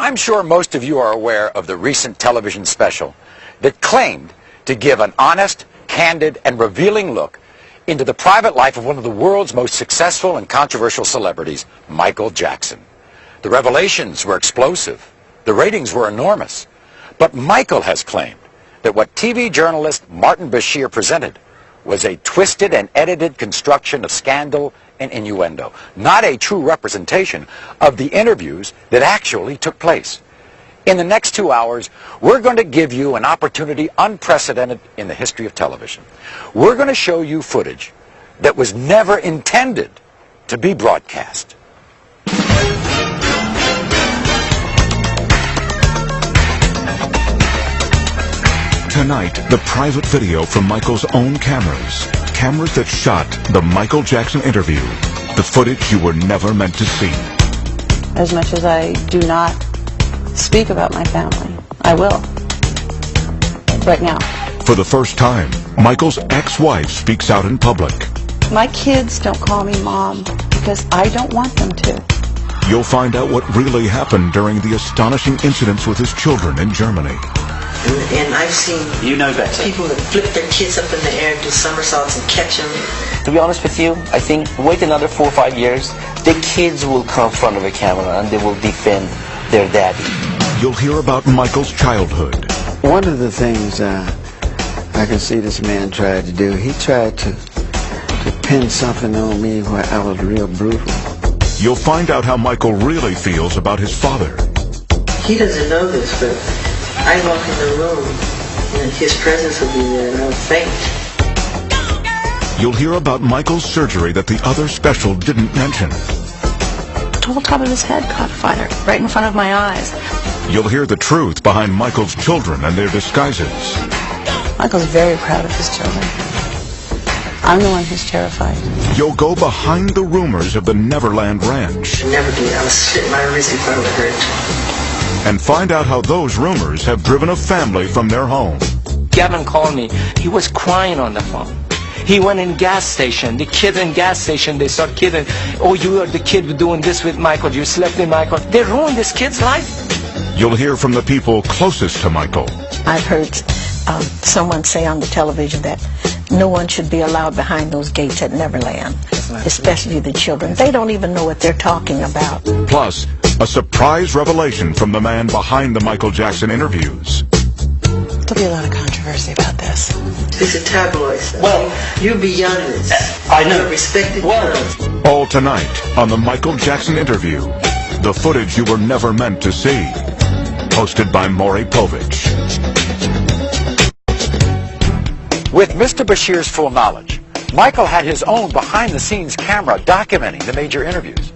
I'm sure most of you are aware of the recent television special that claimed to give an honest, candid, and revealing look into the private life of one of the world's most successful and controversial celebrities, Michael Jackson. The revelations were explosive. The ratings were enormous. But Michael has claimed that what TV journalist Martin Bashir presented was a twisted and edited construction of scandal and innuendo, not a true representation of the interviews that actually took place. In the next 2 hours, we're going to give you an opportunity unprecedented in the history of television. We're going to show you footage that was never intended to be broadcast. Tonight, the private video from Michael's own cameras. Cameras that shot the Michael Jackson interview. The footage you were never meant to see. As much as I do not speak about my family, I will. Right now. For the first time, Michael's ex-wife speaks out in public. My kids don't call me mom because I don't want them to. You'll find out what really happened during the astonishing incidents with his children in Germany. And I've seen people that flip their kids up in the air and do somersaults and catch them. To be honest with you, I think wait another 4 or 5 years, the kids will come in front of a camera and they will defend their daddy. You'll hear about Michael's childhood. One of the things I can see this man tried to do, he tried to pin something on me where I was real brutal. You'll find out how Michael really feels about his father. He doesn't know this, but I walk in the room and his presence will be there and I'll faint. You'll hear about Michael's surgery that the other special didn't mention. The whole top of his head caught fire right in front of my eyes. You'll hear the truth behind Michael's children and their disguises. Michael's very proud of his children. I'm the one who's terrified. You'll go behind the rumors of the Neverland Ranch. Never did. I was sitting my wrist if I would hurt. And find out how those rumors have driven a family from their home. Gavin called me. He was crying on the phone. He went in gas station. The kid in gas station, they start kidding. Oh, you are the kid doing this with Michael. You slept with Michael. They ruined this kid's life. You'll hear from the people closest to Michael. I've heard someone say on the television that no one should be allowed behind those gates at Neverland, especially the children. They don't even know what they're talking about. Plus, a surprise revelation from the man behind the Michael Jackson interviews. There'll be a lot of controversy about this. It's a tabloid stuff. Well, you're beyond this. I know. You're respected. Well, all tonight on the Michael Jackson interview. The footage you were never meant to see. Hosted by Maury Povich. With Mr. Bashir's full knowledge, Michael had his own behind-the-scenes camera documenting the major interviews.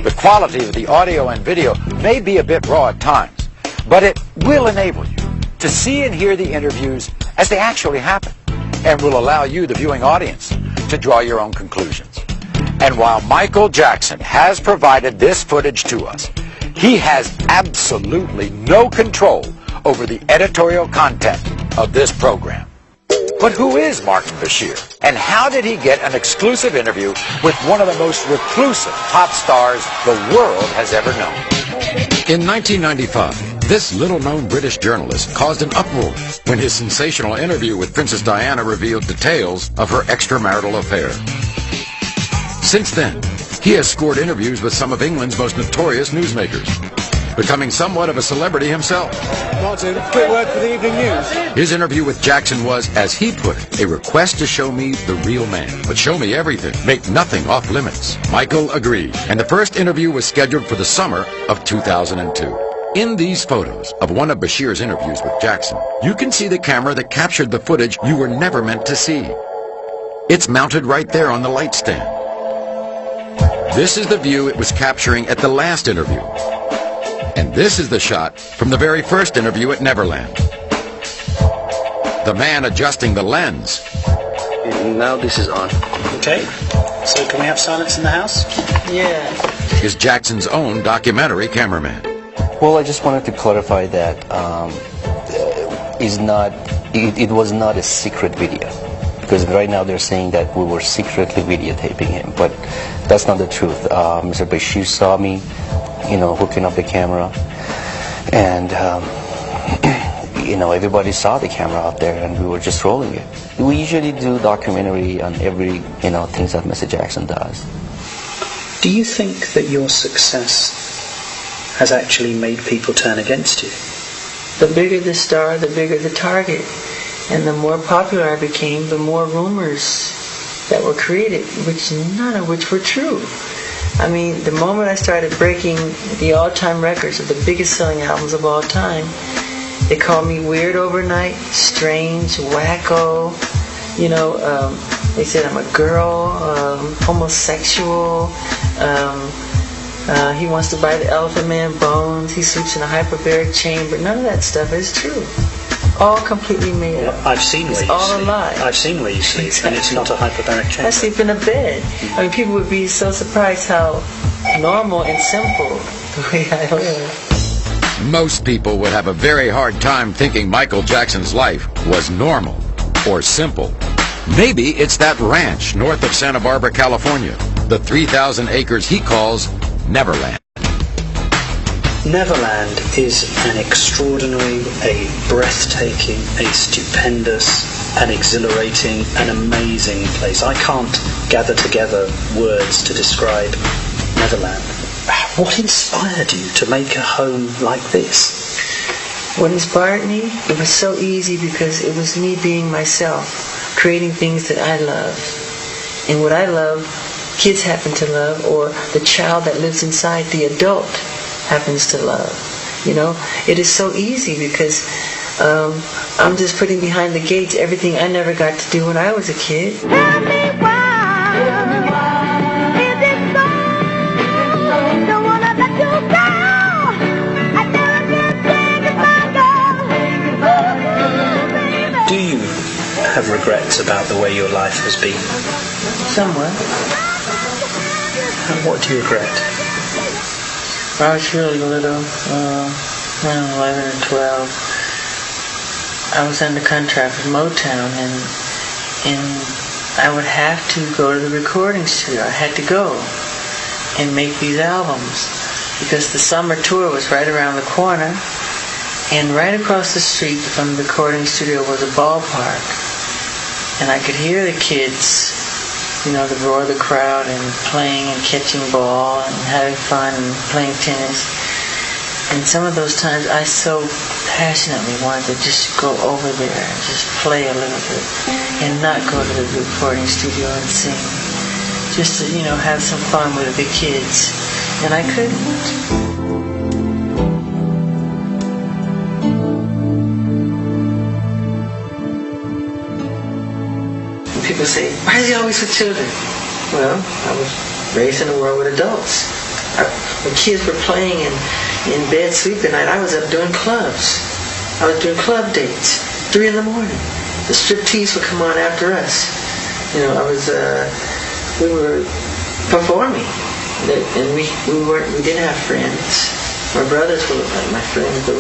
The quality of the audio and video may be a bit raw at times, but it will enable you to see and hear the interviews as they actually happen, and will allow you, the viewing audience, to draw your own conclusions. And while Michael Jackson has provided this footage to us, he has absolutely no control over the editorial content of this program. But who is Martin Bashir? And how did he get an exclusive interview with one of the most reclusive pop stars the world has ever known? In 1995, this little-known British journalist caused an uproar when his sensational interview with Princess Diana revealed details of her extramarital affair. Since then, he has scored interviews with some of England's most notorious newsmakers, becoming somewhat of a celebrity himself. Martin, quick word for the evening news. His interview with Jackson was, as he put it, a request to show me the real man, but show me everything, make nothing off limits. Michael agreed, and the first interview was scheduled for the summer of 2002. In these photos of one of Bashir's interviews with Jackson, you can see the camera that captured the footage you were never meant to see. It's mounted right there on the light stand. This is the view it was capturing at the last interview. And this is the shot from the very first interview at Neverland. The man adjusting the lens. now this is on. Okay, so can we have silence in the house? Yeah. Is Jackson's own documentary cameraman. Well, I just wanted to clarify that it was not a secret video. Because right now they're saying that we were secretly videotaping him, but that's not the truth. Mr. Bashir saw me, hooking up the camera. And everybody saw the camera out there, and we were just rolling it. We usually do documentary on every things that Mr. Jackson does. Do you think that your success has actually made people turn against you? The bigger the star, the bigger the target. And the more popular I became, the more rumors that were created, none of which were true. I mean, the moment I started breaking the all-time records of the biggest selling albums of all time, they called me weird overnight, strange, wacko. They said I'm a girl, homosexual. He wants to buy the Elephant Man bones. He sleeps in a hyperbaric chamber. None of that stuff is true. All completely made up. I've seen where you sleep. It's all a lie. I've seen where you sleep, and it's not a hyperbaric chamber. I sleep in a bed. I mean, people would be so surprised how normal and simple the way I live. Most people would have a very hard time thinking Michael Jackson's life was normal or simple. Maybe it's that ranch north of Santa Barbara, California, the 3,000 acres he calls Neverland. Neverland is an extraordinary, a breathtaking, a stupendous, an exhilarating, an amazing place. I can't gather together words to describe Neverland. What inspired you to make a home like this? What inspired me? It was so easy because it was me being myself, creating things that I love. And what I love, kids happen to love, or the child that lives inside the adult happens to love. It is so easy because I'm just putting behind the gates everything I never got to do when I was a kid. Tell me why, is it so? Don't wanna let you go. I never can say goodbye, girl. Do you have regrets about the way your life has been? Somewhat. And what do you regret? When I was really little, 11 or 12, I was under contract with Motown, and I would have to go to the recording studio. I had to go and make these albums because the summer tour was right around the corner, and right across the street from the recording studio was a ballpark, and I could hear the kids, the roar of the crowd and playing and catching ball and having fun and playing tennis. And some of those times I so passionately wanted to just go over there and just play a little bit and not go to the recording studio and sing. Just to, have some fun with the kids. And I couldn't. People say, why is he always with children? Well, I was raised in a world with adults. When kids were playing in bed sleeping at night, I was up doing clubs. I was doing club dates, 3 in the morning. The striptease would come on after us. We were performing. And we didn't have friends. My brothers were like my friends, but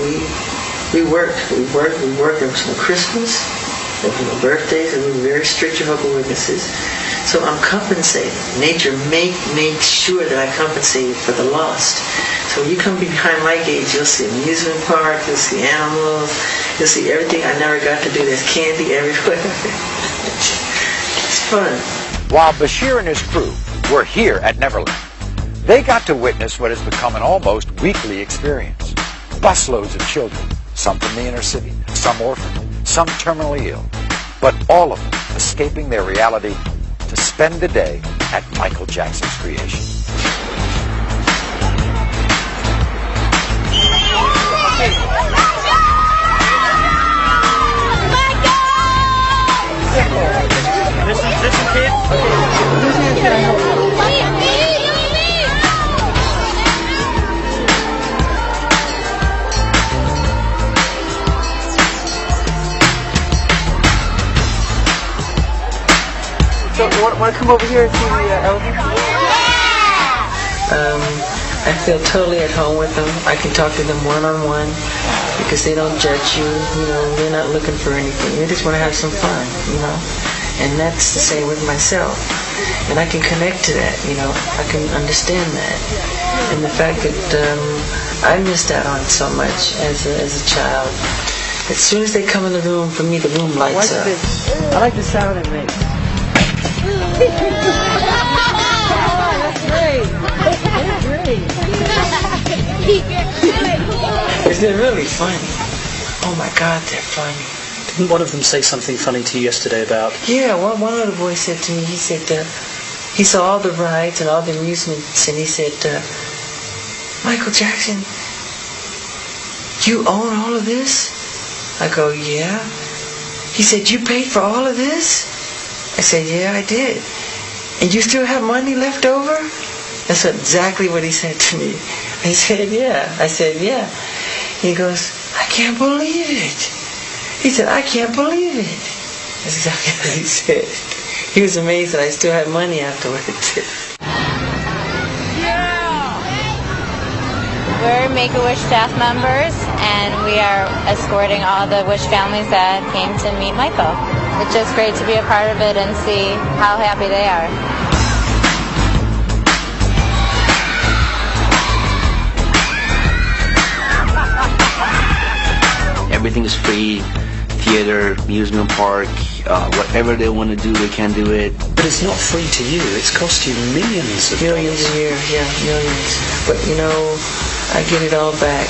we worked. There was no Christmas. There were no birthdays, and we were very strict Jehovah's Witnesses. So I'm compensating. Nature make sure that I compensate for the lost. So when you come behind my gates, you'll see amusement park, you'll see animals, you'll see everything I never got to do. There's candy everywhere. It's fun. While Bashir and his crew were here at Neverland, they got to witness what has become an almost weekly experience. Busloads of children, some from the inner city, some orphaned, some terminally ill, but all of them escaping their reality to spend the day at Michael Jackson's creation. Listen, kid. So, want to come over here and see the elephant? I feel totally at home with them. I can talk to them one-on-one because they don't judge you. They're not looking for anything. They just want to have some fun, And that's the same with myself. And I can connect to that, you know. I can understand that. And the fact that I missed out on so much as a child. As soon as they come in the room, for me, the room lights up. I like the sound it makes. They're really funny. Oh my God, they're funny. Didn't one of them say something funny to you yesterday about... Yeah, one of the boys said to me, he said, he saw all the rides and all the amusements, and he said, Michael Jackson, you own all of this? I go, yeah. He said, you paid for all of this? I said, yeah, I did. And you still have money left over? That's exactly what he said to me. I said, yeah. I said, yeah. He goes, I can't believe it. He said, I can't believe it. That's exactly what he said. He was amazed that I still had money afterwards. We're Make-A-Wish staff members, and we are escorting all the Wish families that came to meet Michael. It's just great to be a part of it and see how happy they are. Everything is free. Theater, amusement park, whatever they want to do, they can do it. But it's not free to you. It's cost you millions of Millions a year, yeah, millions. But, you know, I get it all back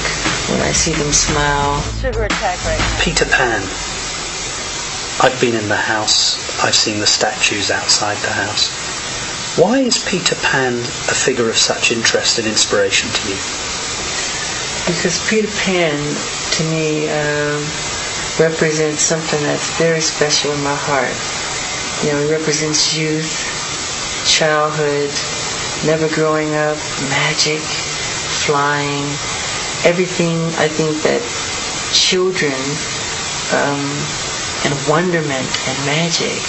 when I see them smile. Sugar attack right now. Peter Pan. I've been in the house. I've seen the statues outside the house. Why is Peter Pan a figure of such interest and inspiration to you? Because Peter Pan, to me, represents something that's very special in my heart. You know, it represents youth, childhood, never growing up, magic, flying, everything I think that children and wonderment and magic,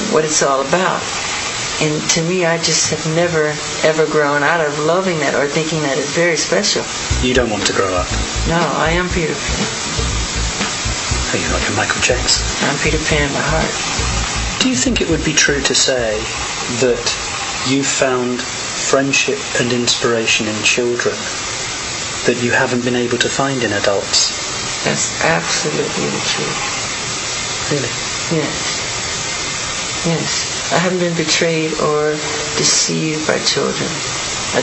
what it's all about. And to me, I just have never, ever grown out of loving that or thinking that it's very special. You don't want to grow up. No, I am Peter Pan. Are you like a Michael Jackson? I'm Peter Pan by heart. Do you think it would be true to say that you found friendship and inspiration in children that you haven't been able to find in adults? That's absolutely the truth. Really? Yes. Yes. I haven't been betrayed or deceived by children.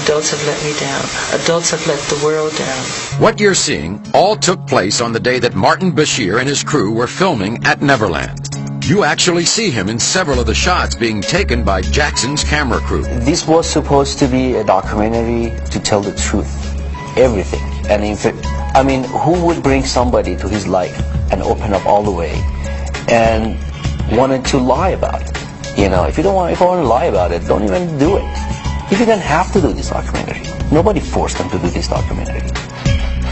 Adults have let me down. Adults have let the world down. What you're seeing all took place on the day that Martin Bashir and his crew were filming at Neverland. You actually see him in several of the shots being taken by Jackson's camera crew. This was supposed to be a documentary to tell the truth, everything. And in fact, I mean, who would bring somebody to his life and open up all the way and wanted to lie about it? You know, if you want to lie about it, don't even do it. If you don't have to do this documentary, nobody forced them to do this documentary.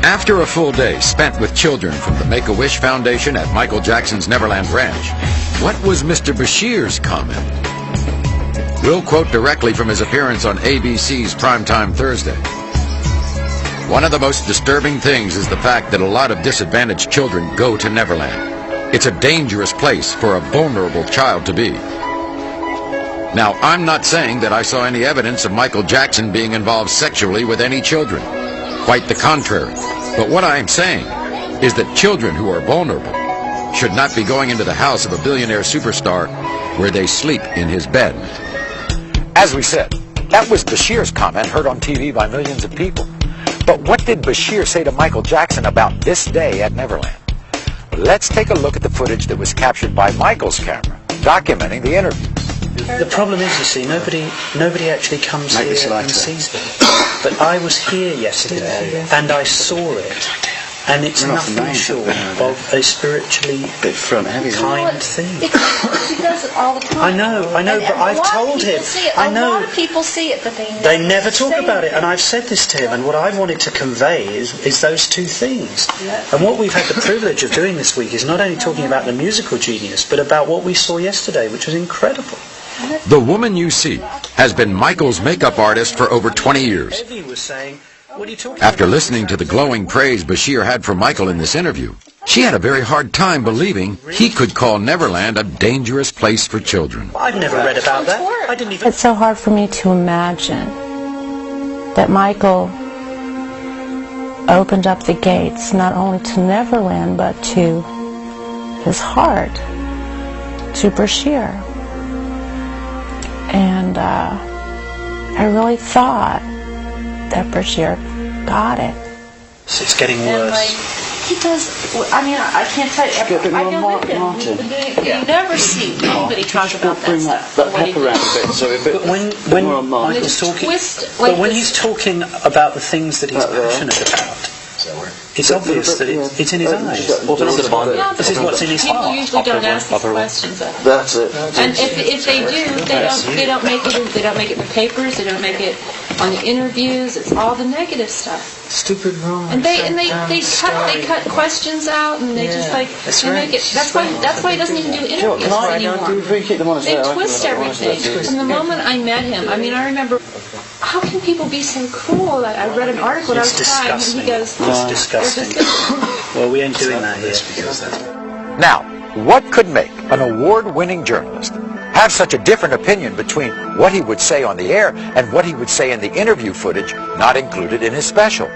After a full day spent with children from the Make-A-Wish Foundation at Michael Jackson's Neverland Ranch, what was Mr. Bashir's comment? We'll quote directly from his appearance on ABC's Primetime Thursday. One of the most disturbing things is the fact that a lot of disadvantaged children go to Neverland. It's a dangerous place for a vulnerable child to be. Now, I'm not saying that I saw any evidence of Michael Jackson being involved sexually with any children. Quite the contrary. But what I'm saying is that children who are vulnerable should not be going into the house of a billionaire superstar where they sleep in his bed. As we said, that was Bashir's comment heard on TV by millions of people. But what did Bashir say to Michael Jackson about this day at Neverland? Let's take a look at the footage that was captured by Michael's camera, documenting the interview. The problem is, you see, nobody actually comes here and sees it. But I was here yesterday, and I saw it, and it's nothing short of a spiritually kind thing. He does it all the time. I know, but I've told him. I know. A lot of people see it, but they never talk about it, and I've said this to him, and what I wanted to convey is those two things. And what we've had the privilege of doing this week is not only talking about the musical genius, but about what we saw yesterday, which was incredible. The woman you see has been Michael's makeup artist for over 20 years. Evie was saying, what are you talking After about? listening to the glowing praise Bashir had for Michael in this interview, She had a very hard time believing he could call Neverland a dangerous place for children. I've never read about that. I didn't even... It's so hard for me to imagine that Michael opened up the gates not only to Neverland but to his heart, to Bashir. And I really thought that Bashir got it. It's getting worse. He does. I mean, I can't tell you. I know with him. You never see anybody talk about that stuff. That pepper around a bit, so a bit. But when Michael's talking, but when he's talking about the things that he's passionate about, it's obvious that it's in his eyes. This is what's in his heart. People usually don't ask these questions. That's it. And if they do, they don't make it. They don't make it in the papers. They don't make it on the interviews. It's all the negative stuff. Stupid wrong. And they cut questions out, and they just like they make it. That's why he doesn't even do interviews anymore. They twist everything. From the moment I met him, I mean, I remember. How can people be so cruel? I read an article and I was crying, and he goes, It's disgusting. Well, we ain't doing that here. Now, what could make an award-winning journalist have such a different opinion between what he would say on the air and what he would say in the interview footage not included in his special?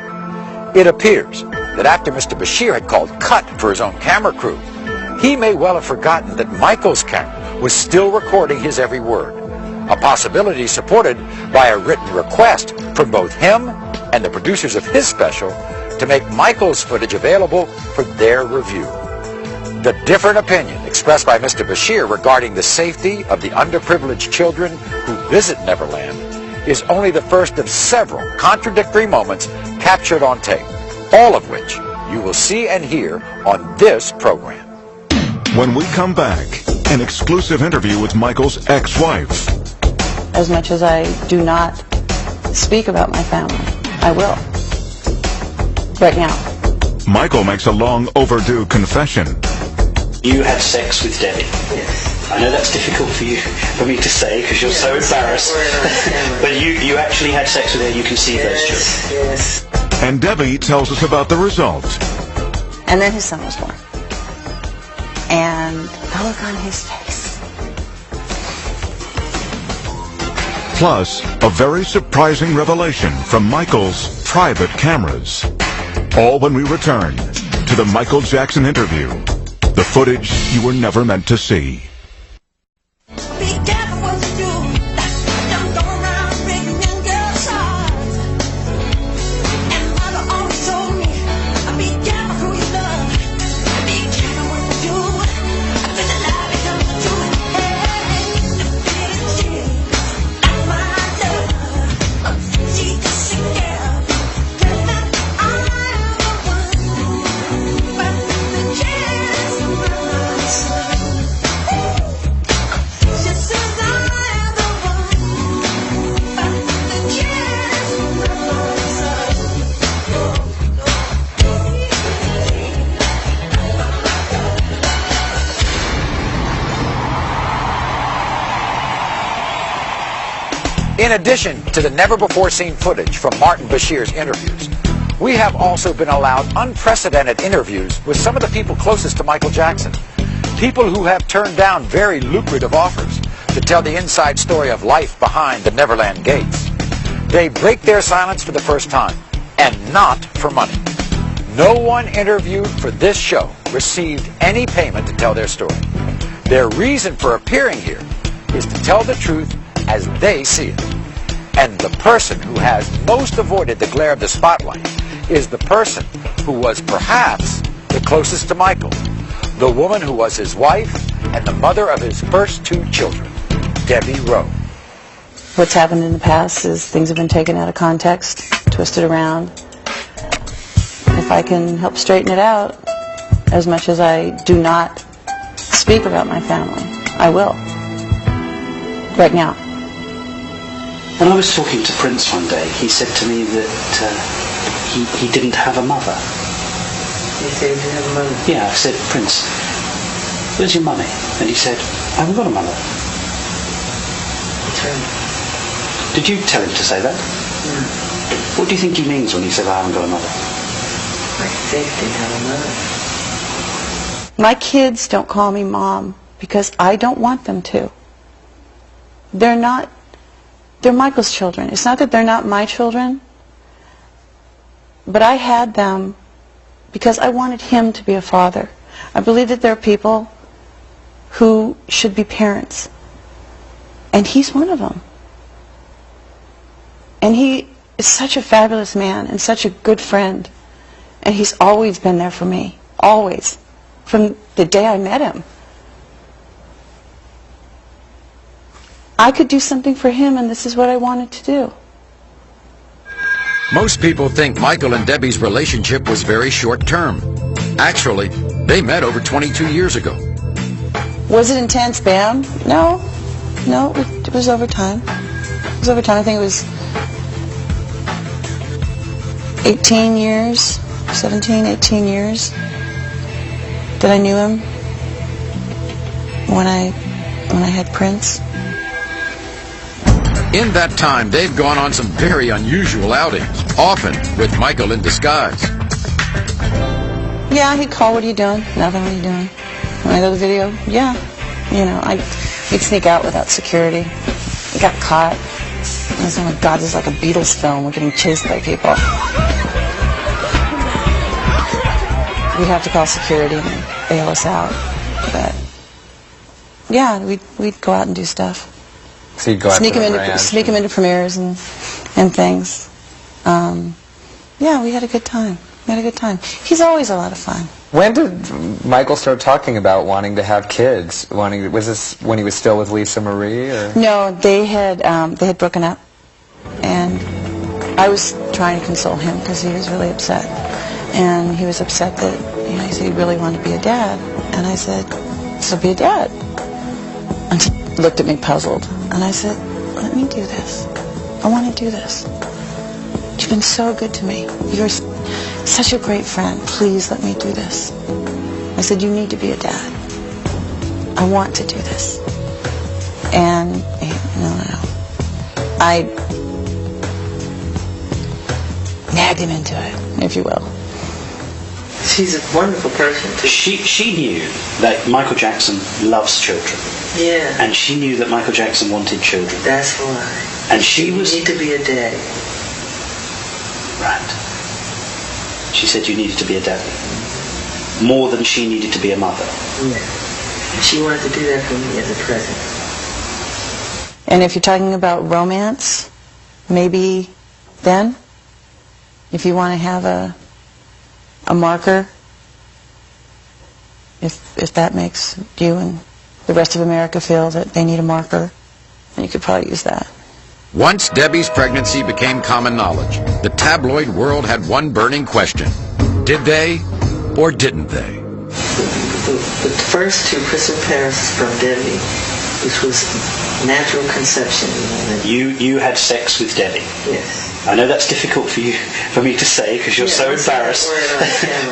It appears that after Mr. Bashir had called cut for his own camera crew, he may well have forgotten that Michael's camera was still recording his every word, a possibility supported by a written request from both him and the producers of his special to make Michael's footage available for their review. The different opinion expressed by Mr. Bashir regarding the safety of the underprivileged children who visit Neverland is only the first of several contradictory moments captured on tape, all of which you will see and hear on this program. When we come back, an exclusive interview with Michael's ex-wife. As much as I do not speak about my family, I will. Right now. Michael makes a long overdue confession. You had sex with Debbie. Yes. I know that's difficult for me to say because you're so embarrassed. But you actually had sex with her. You conceived those children. Yes. And Debbie tells us about the result. And then his son was born. And the look on his face. Plus, a very surprising revelation from Michael's private cameras. All when we return to the Michael Jackson interview. The footage you were never meant to see. Be careful what you do. Don't go around breaking young girls' hearts. And mother always told me, be careful who you love. Be careful what you do. I feel the lie becomes the truth. Hey, she, that's my love. She's just a girl. But I'm the one. But the chance of my son. She says I'm the one. But the chance of my son. In addition to the never-before-seen footage from Martin Bashir's interviews, we have also been allowed unprecedented interviews with some of the people closest to Michael Jackson, people who have turned down very lucrative offers to tell the inside story of life behind the Neverland gates. They break their silence for the first time, and not for money. No one interviewed for this show received any payment to tell their story. Their reason for appearing here is to tell the truth as they see it. And the person who has most avoided the glare of the spotlight is the person who was perhaps the closest to Michael, the woman who was his wife and the mother of his first two children, Debbie Rowe. What's happened in the past is things have been taken out of context, twisted around. If I can help straighten it out, as much as I do not speak about my family, I will. Right now. When I was talking to Prince one day, he said to me that he didn't have a mother. You said you didn't have a mother? Yeah, I said, Prince, where's your mummy? And he said, I haven't got a mother. That's right. Did you tell him to say that? What do you think he means when he said, I haven't got a mother? I said he didn't have a mother. My kids don't call me mom because I don't want them to. They're Michael's children. It's not that they're not my children, but I had them because I wanted him to be a father. I believe that there are people who should be parents, and he's one of them. And he is such a fabulous man and such a good friend, and he's always been there for me, always, from the day I met him. I could do something for him, and this is what I wanted to do. Most people think Michael and Debbie's relationship was very short-term. Actually, they met over 22 years ago. Was it intense, Bam? No, it was over time. It was over time. I think it was 18 years, 17, 18 years that I knew him when I had Prince. In that time, they've gone on some very unusual outings, often with Michael in disguise. Yeah, he'd call, what are you doing? Nothing, what are you doing? When I go to the video, yeah. You know, we'd sneak out without security. We got caught. I was, oh my God, this is like a Beatles film. We're getting chased by people. We'd have to call security and they'd bail us out. But, yeah, we'd go out and do stuff. So you'd go sneak him into premieres and things. Yeah, we had a good time. He's always a lot of fun. When did Michael start talking about wanting to have kids? Was this when he was still with Lisa Marie? Or? No, they had broken up, and I was trying to console him because he was really upset, and he was upset that he said he really wanted to be a dad, and I said, so be a dad. And he looked at me puzzled, and I said, let me do this. I want to do this. You've been so good to me. You're such a great friend. Please let me do this. I said, you need to be a dad. I want to do this. And no. I nagged him into it, if you will. She's a wonderful person, too. She knew that Michael Jackson loves children. Yeah. And she knew that Michael Jackson wanted children. That's why. And she was... You need to be a daddy. Right. She said you needed to be a daddy. More than she needed to be a mother. Yeah. She wanted to do that for me as a present. And if you're talking about romance, maybe then, if you want to have a marker, if that makes you and the rest of America feel that they need a marker, then you could probably use that. Once Debbie's pregnancy became common knowledge, the tabloid world had one burning question. Did they or didn't they? The first two Christmas parents from Debbie, which was natural conception. You had sex with Debbie? Yes. I know that's difficult for me to say because you're so embarrassed.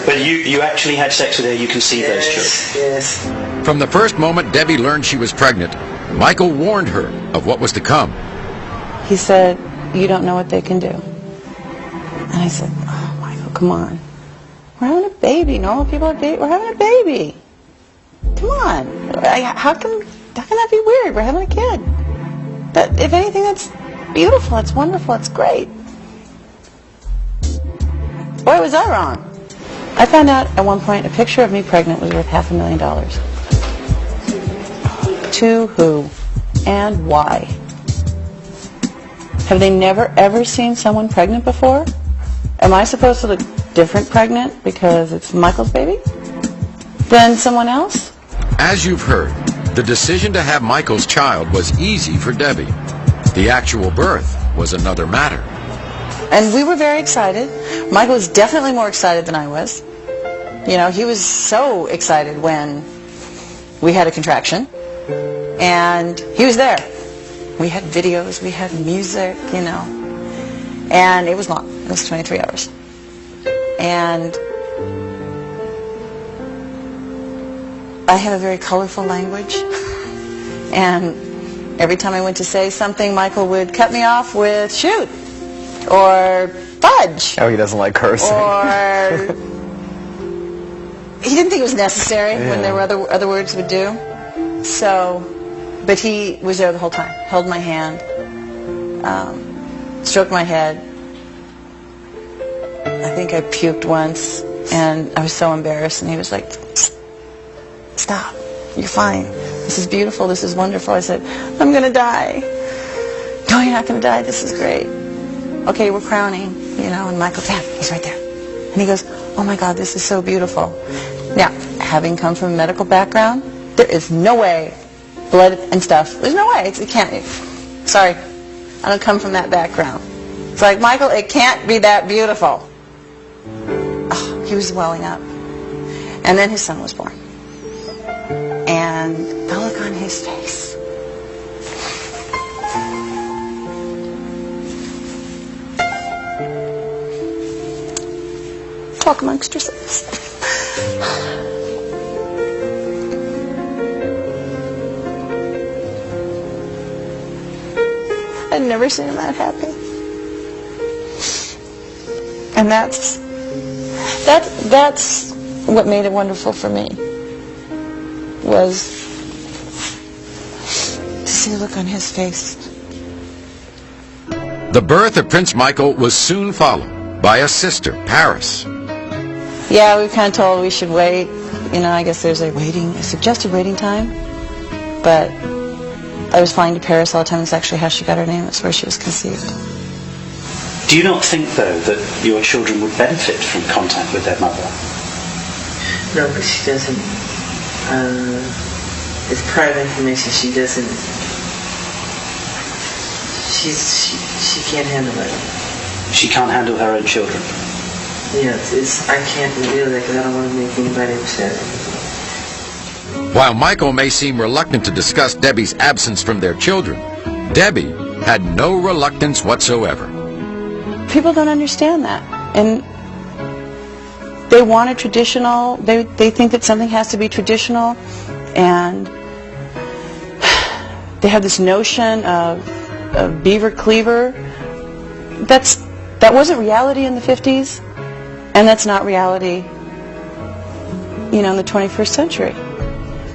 But you actually had sex with her, you conceived those children? Yes. From the first moment Debbie learned she was pregnant, Michael warned her of what was to come. He said, you don't know what they can do. And I said, oh, Michael, come on. We're having a baby. Normal people have babies. We're having a baby. Come on. How can that be weird? We're having a kid. But if anything, that's beautiful. It's wonderful. It's great. Boy, was I wrong. I found out at one point a picture of me pregnant was worth $500,000. To who and why? Have they never ever seen someone pregnant before? Am I supposed to look different pregnant because it's Michael's baby than someone else? As you've heard, the decision to have Michael's child was easy for Debbie. The actual birth was another matter. And we were very excited. Michael was definitely more excited than I was. You know, he was so excited when we had a contraction. And he was there. We had videos, we had music, you know. And it was long. It was 23 hours. And I have a very colorful language. And every time I went to say something, Michael would cut me off with shoot or fudge. Oh, he doesn't like cursing. Or he didn't think it was necessary when there were other words would do. So, but he was there the whole time, held my hand, stroked my head. I think I puked once, and I was so embarrassed, and he was like, stop, you're fine. This is beautiful, this is wonderful. I said, I'm going to die. No, you're not going to die, this is great. Okay, we're crowning, you know, and Michael, Dad, he's right there. And he goes, oh my God, this is so beautiful. Now, having come from a medical background, there is no way, blood and stuff, there's no way, it can't be. Sorry, I don't come from that background. It's like, Michael, it can't be that beautiful. Oh, he was welling up. And then his son was born. And the look on his face. Talk amongst yourselves. I'd never seen him that happy. And that's what made it wonderful for me, was to see the look on his face. The birth of Prince Michael was soon followed by a sister, Paris. Yeah, we were kind of told we should wait. You know, I guess there's a suggested waiting time. But I was flying to Paris all the time. It's actually how she got her name. It's where she was conceived. Do you not think, though, that your children would benefit from contact with their mother? No, but she doesn't. It's private information. She doesn't. She can't handle it. She can't handle her own children. Yeah, I can't reveal that because I don't want to make anybody upset. While Michael may seem reluctant to discuss Debbie's absence from their children, Debbie had no reluctance whatsoever. People don't understand that. And they want a traditional, they think that something has to be traditional, and they have this notion of beaver cleaver. That wasn't reality in the 50s, and that's not reality, you know, in the 21st century.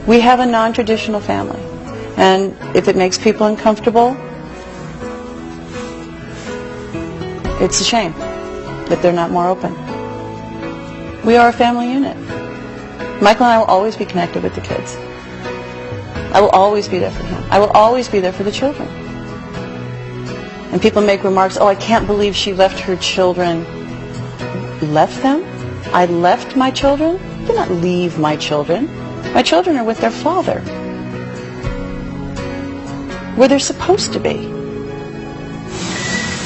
We have a non-traditional family, and if it makes people uncomfortable, it's a shame that they're not more open. We are a family unit. Michael and I will always be connected with the kids. I will always be there for him. I will always be there for the children. And people make remarks, oh, I can't believe she left her children. Left them? I left my children? I did not leave my children. My children are with their father, where they're supposed to be.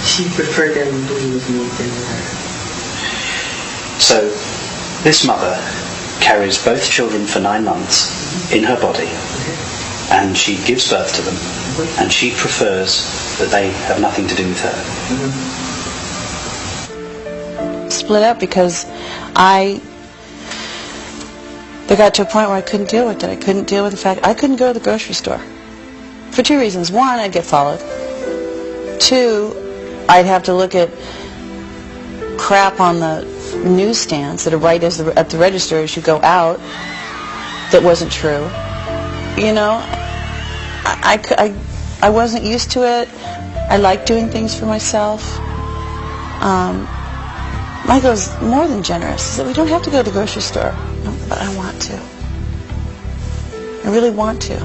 She preferred them to be with me than her. So, this mother carries both children for 9 months in her body, and she gives birth to them, and she prefers that they have nothing to do with her. Split up because they got to a point where I couldn't deal with it. I couldn't deal with the fact I couldn't go to the grocery store. For 2 reasons. 1, I'd get followed. 2, I'd have to look at crap on the newsstands that are right at the register as you go out that wasn't true. You know, I wasn't used to it. I like doing things for myself. Michael's more than generous. He said, we don't have to go to the grocery store. No, but I want to. I really want to.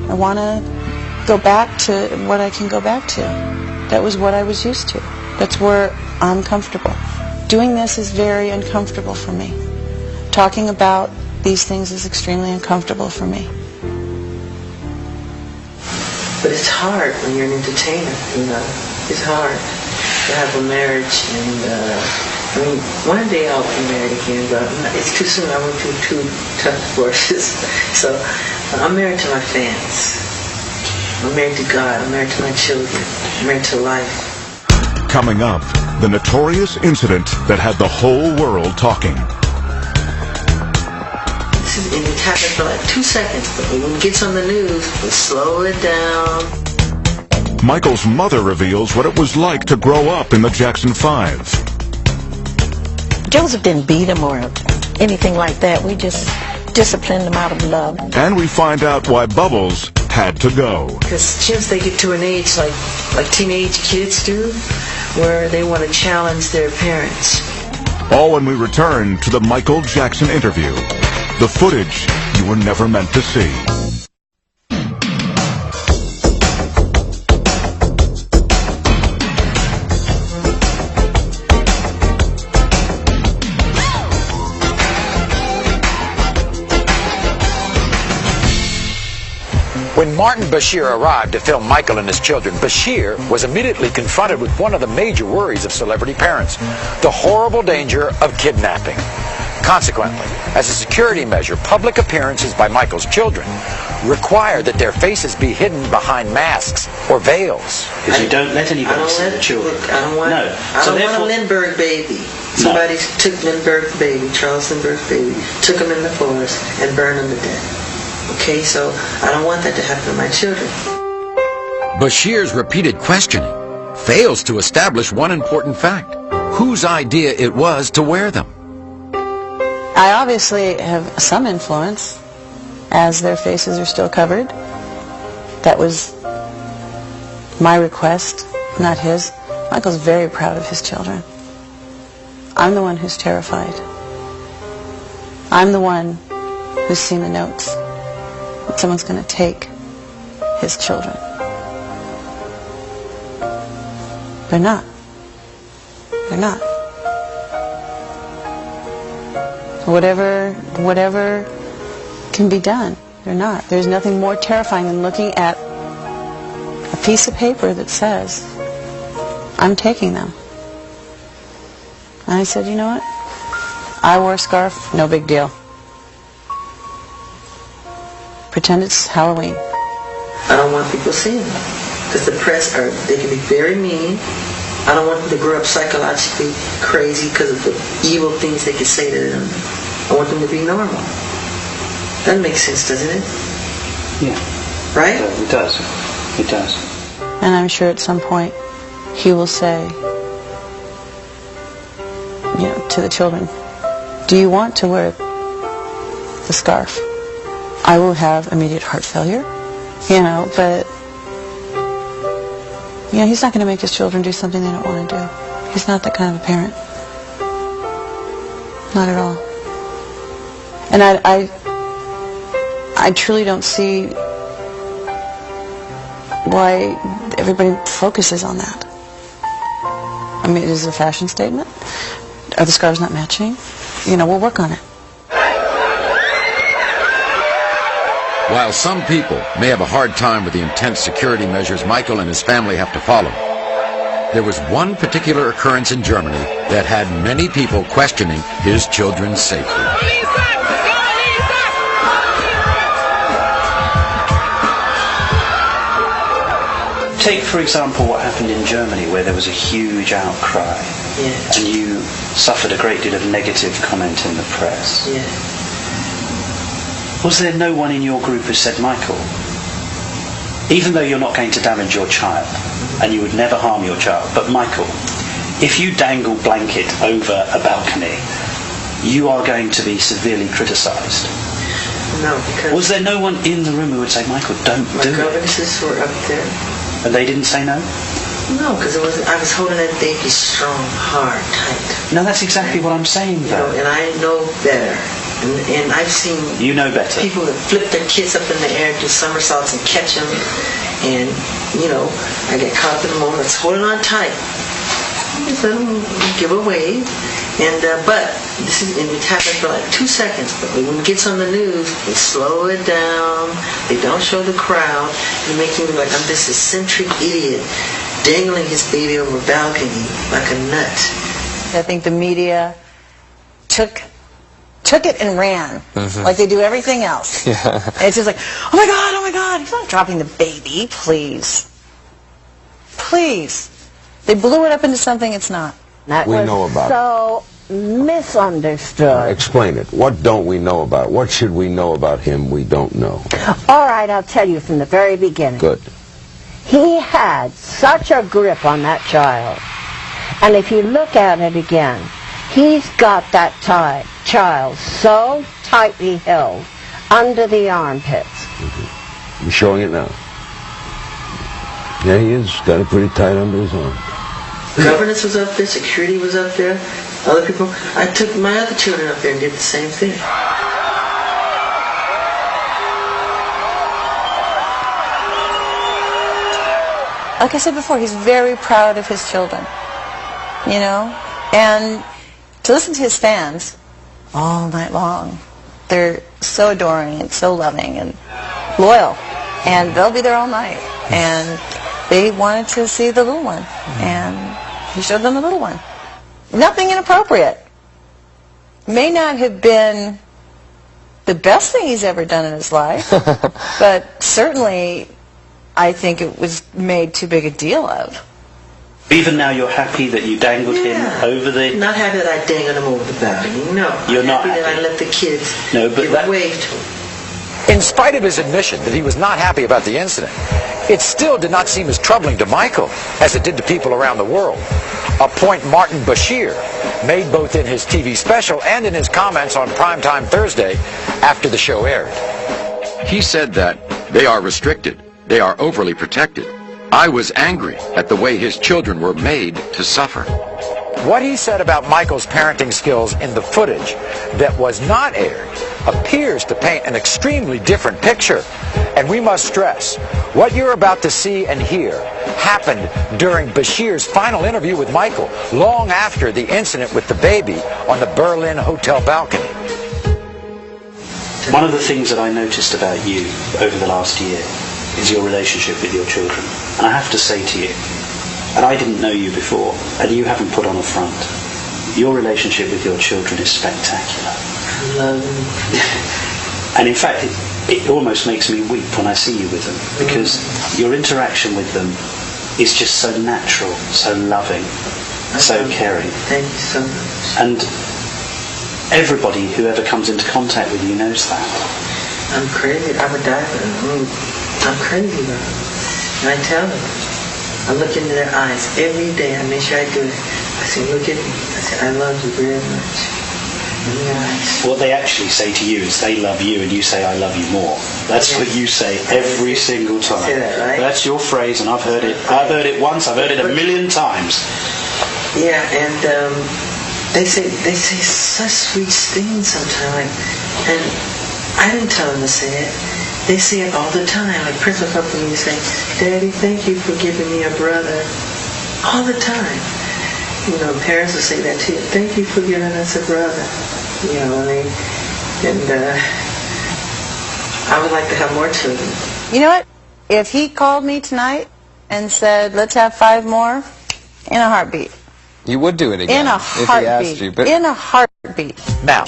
I want to go back to what I can go back to. That was what I was used to. That's where I'm comfortable. Doing this is very uncomfortable for me. Talking about these things is extremely uncomfortable for me. But it's hard when you're an entertainer, you know. It's hard to have a marriage, and I mean, one day I'll be married again, but it's too soon. I went through 2 tough divorces. So I'm married to my fans. I'm married to God. I'm married to my children. I'm married to life. Coming up, the notorious incident that had the whole world talking. And it happened for like 2 seconds, but when it gets on the news, we slow it down. Michael's mother reveals what it was like to grow up in the Jackson 5. Joseph didn't beat him or anything like that. We just disciplined them out of love. And we find out why Bubbles had to go. Because since they get to an age like teenage kids do, where they want to challenge their parents. All when we return to the Michael Jackson interview. The footage you were never meant to see. When Martin Bashir arrived to film Michael and his children, Bashir was immediately confronted with one of the major worries of celebrity parents, the horrible danger of kidnapping. Consequently, as a security measure, public appearances by Michael's children require that their faces be hidden behind masks or veils. Because you don't let anybody see the children. I don't want a Lindbergh baby. Somebody took Lindbergh's baby, Charles Lindbergh's baby, took him in the forest and burned him to death. Okay, so I don't want that to happen to my children. Bashir's repeated questioning fails to establish one important fact: whose idea it was to wear them. I obviously have some influence, as their faces are still covered. That was my request, not his. Michael's very proud of his children. I'm the one who's terrified. I'm the one who's seen the notes. That someone's going to take his children. They're not. They're not. Whatever can be done, they're not. There's nothing more terrifying than looking at a piece of paper that says, I'm taking them. And I said, you know what? I wore a scarf, no big deal. Pretend it's Halloween. I don't want people seeing them. Because the press, they can be very mean. I don't want them to grow up psychologically crazy because of the evil things they can say to them. I want them to be normal. That makes sense, doesn't it? Yeah. Right? It does. It does. And I'm sure at some point he will say, to the children, do you want to wear the scarf? I will have immediate heart failure, but he's not going to make his children do something they don't want to do. He's not that kind of a parent. Not at all. And I truly don't see why everybody focuses on that. I mean, it is a fashion statement. Are the scarves not matching? We'll work on it. While some people may have a hard time with the intense security measures Michael and his family have to follow, there was one particular occurrence in Germany that had many people questioning his children's safety. Take, for example, what happened in Germany, where there was a huge outcry, and you suffered a great deal of negative comment in the press. Yeah. Was there no one in your group who said, Michael, even though you're not going to damage your child, and you would never harm your child, but Michael, if you dangle blanket over a balcony, you are going to be severely criticised? No, because... Was there no one in the room who would say, Michael, don't do it? My governesses were up there. And they didn't say no? No, because I was holding that baby strong, hard, tight. No, that's exactly what I'm saying, though. And I know better. And I've seen people that flip their kids up in the air, do somersaults and catch them. And, I get caught up in the moment. It's holding on tight. Just let them give away. And, but it happens for like 2 seconds. But when it gets on the news, they slow it down. They don't show the crowd. They make me look like I'm this eccentric idiot dangling his baby over a balcony like a nut. I think the media took it and ran, like they do everything else. Yeah. And it's just like, oh my God, he's not dropping the baby, please. Please. They blew it up into something it's not. That we know about so misunderstood. Explain it. What don't we know about it? What should we know about him we don't know? All right, I'll tell you from the very beginning. Good. He had such a grip on that child. And if you look at it again, he's got that tie child so tightly held under the armpits. He's showing it now. Yeah, he is. Got it pretty tight under his arm. Governance was up there, security was up there, other people. I took my other children up there and did the same thing. Like I said before, he's very proud of his children, you know, and to listen to his fans all night long, they're so adoring and so loving and loyal, and they'll be there all night, and they wanted to see the little one, and he showed them the little one. Nothing inappropriate. May not have been the best thing he's ever done in his life, but certainly I think it was made too big a deal of. Even now you're happy that you dangled him over the... Not happy that I dangled him over the balcony, no. You're not happy that happy. I let the kids wave to him. In spite of his admission that he was not happy about the incident, it still did not seem as troubling to Michael as it did to people around the world. A point Martin Bashir made both in his TV special and in his comments on Primetime Thursday after the show aired. He said that they are restricted, they are overly protected. I was angry at the way his children were made to suffer. What he said about Michael's parenting skills in the footage that was not aired appears to paint an extremely different picture. And we must stress, what you're about to see and hear happened during Bashir's final interview with Michael, long after the incident with the baby on the Berlin hotel balcony. One of the things that I noticed about you over the last year is your relationship with your children. And I have to say to you, and I didn't know you before, and you haven't put on a front, your relationship with your children is spectacular. I love them. And in fact, it almost makes me weep when I see you with them, because your interaction with them is just so natural, so loving, so caring. Thank you so much. And everybody who ever comes into contact with you knows that. I'm crazy. I would die for them. I'm crazy about them. And I tell them. I look into their eyes every day. I make sure I do it. I say, look at me. I say, I love you very much. In your eyes. What they actually say to you is they love you and you say, I love you more. That's what you say every single time. Say that, right? That's your phrase, and I've heard it. I've heard it once, I've heard it a million times. Yeah, and they say such sweet things sometimes. And I didn't tell them to say it. They say it all the time. Like Prince will come to me and say, Daddy, thank you for giving me a brother. All the time. You know, parents will say that too. Thank you for giving us a brother. You know, and I would like to have more children. You know what? If he called me tonight and said, let's have 5 more, in a heartbeat. You would do it again In a if he heartbeat. asked you. But In a heartbeat. Now,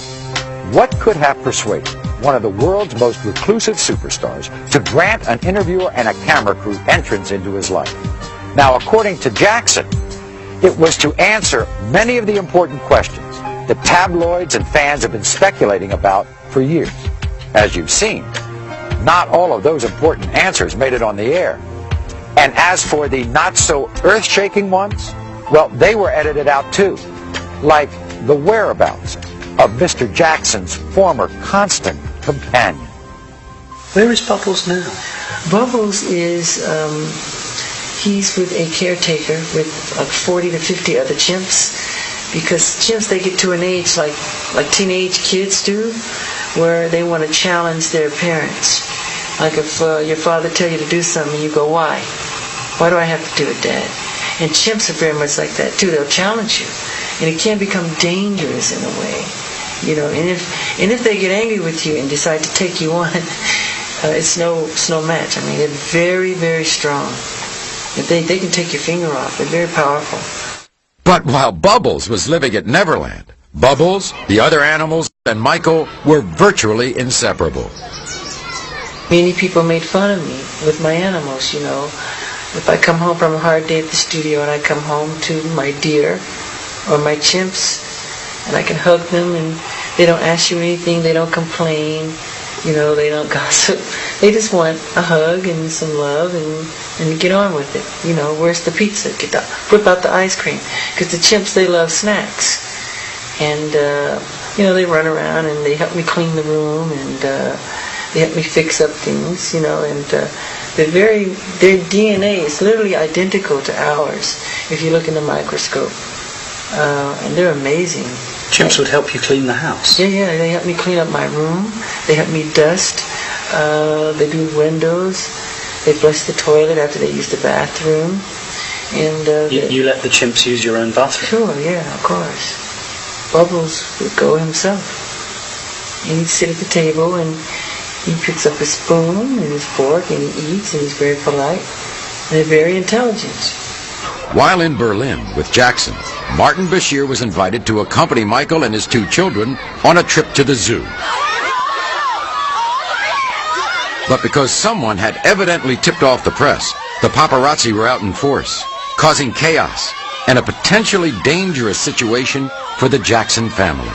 what could have persuaded one of the world's most reclusive superstars to grant an interviewer and a camera crew entrance into his life? Now, according to Jackson, it was to answer many of the important questions that tabloids and fans have been speculating about for years. As you've seen, not all of those important answers made it on the air. And as for the not-so-earth-shaking ones, well, they were edited out too, like the whereabouts of Mr. Jackson's former constant companion. Where is Bubbles now? Bubbles is, he's with a caretaker with like 40 to 50 other chimps, because chimps, they get to an age like teenage kids do, where they want to challenge their parents. Like if your father tell you to do something, you go, why? Why do I have to do it, Dad? And chimps are very much like that too. They'll challenge you, and it can become dangerous in a way, you know. And if they get angry with you and decide to take you on, it's no match. I mean, they're very, very strong. If they can take your finger off. They're very powerful. But while Bubbles was living at Neverland, Bubbles, the other animals, and Michael were virtually inseparable. Many people made fun of me with my animals, you know. If I come home from a hard day at the studio and I come home to my deer or my chimps, and I can hug them and they don't ask you anything, they don't complain, you know, they don't gossip. They just want a hug and some love and get on with it. You know, where's the pizza? Whip out the ice cream. Because the chimps, they love snacks. And they run around and they help me clean the room, and they help me fix up things, and their DNA is literally identical to ours if you look in the microscope. And they're amazing. Chimps would help you clean the house? Yeah, they help me clean up my room. They help me dust. They do windows. They flush the toilet after they use the bathroom. And you let the chimps use your own bathroom? Sure, yeah, of course. Bubbles would go himself. He'd sit at the table and he picks up a spoon and his fork and he eats, and he's very polite. And they're very intelligent. While in Berlin with Jackson, Martin Bashir was invited to accompany Michael and his 2 children on a trip to the zoo. But because someone had evidently tipped off the press, the paparazzi were out in force, causing chaos and a potentially dangerous situation for the Jackson family.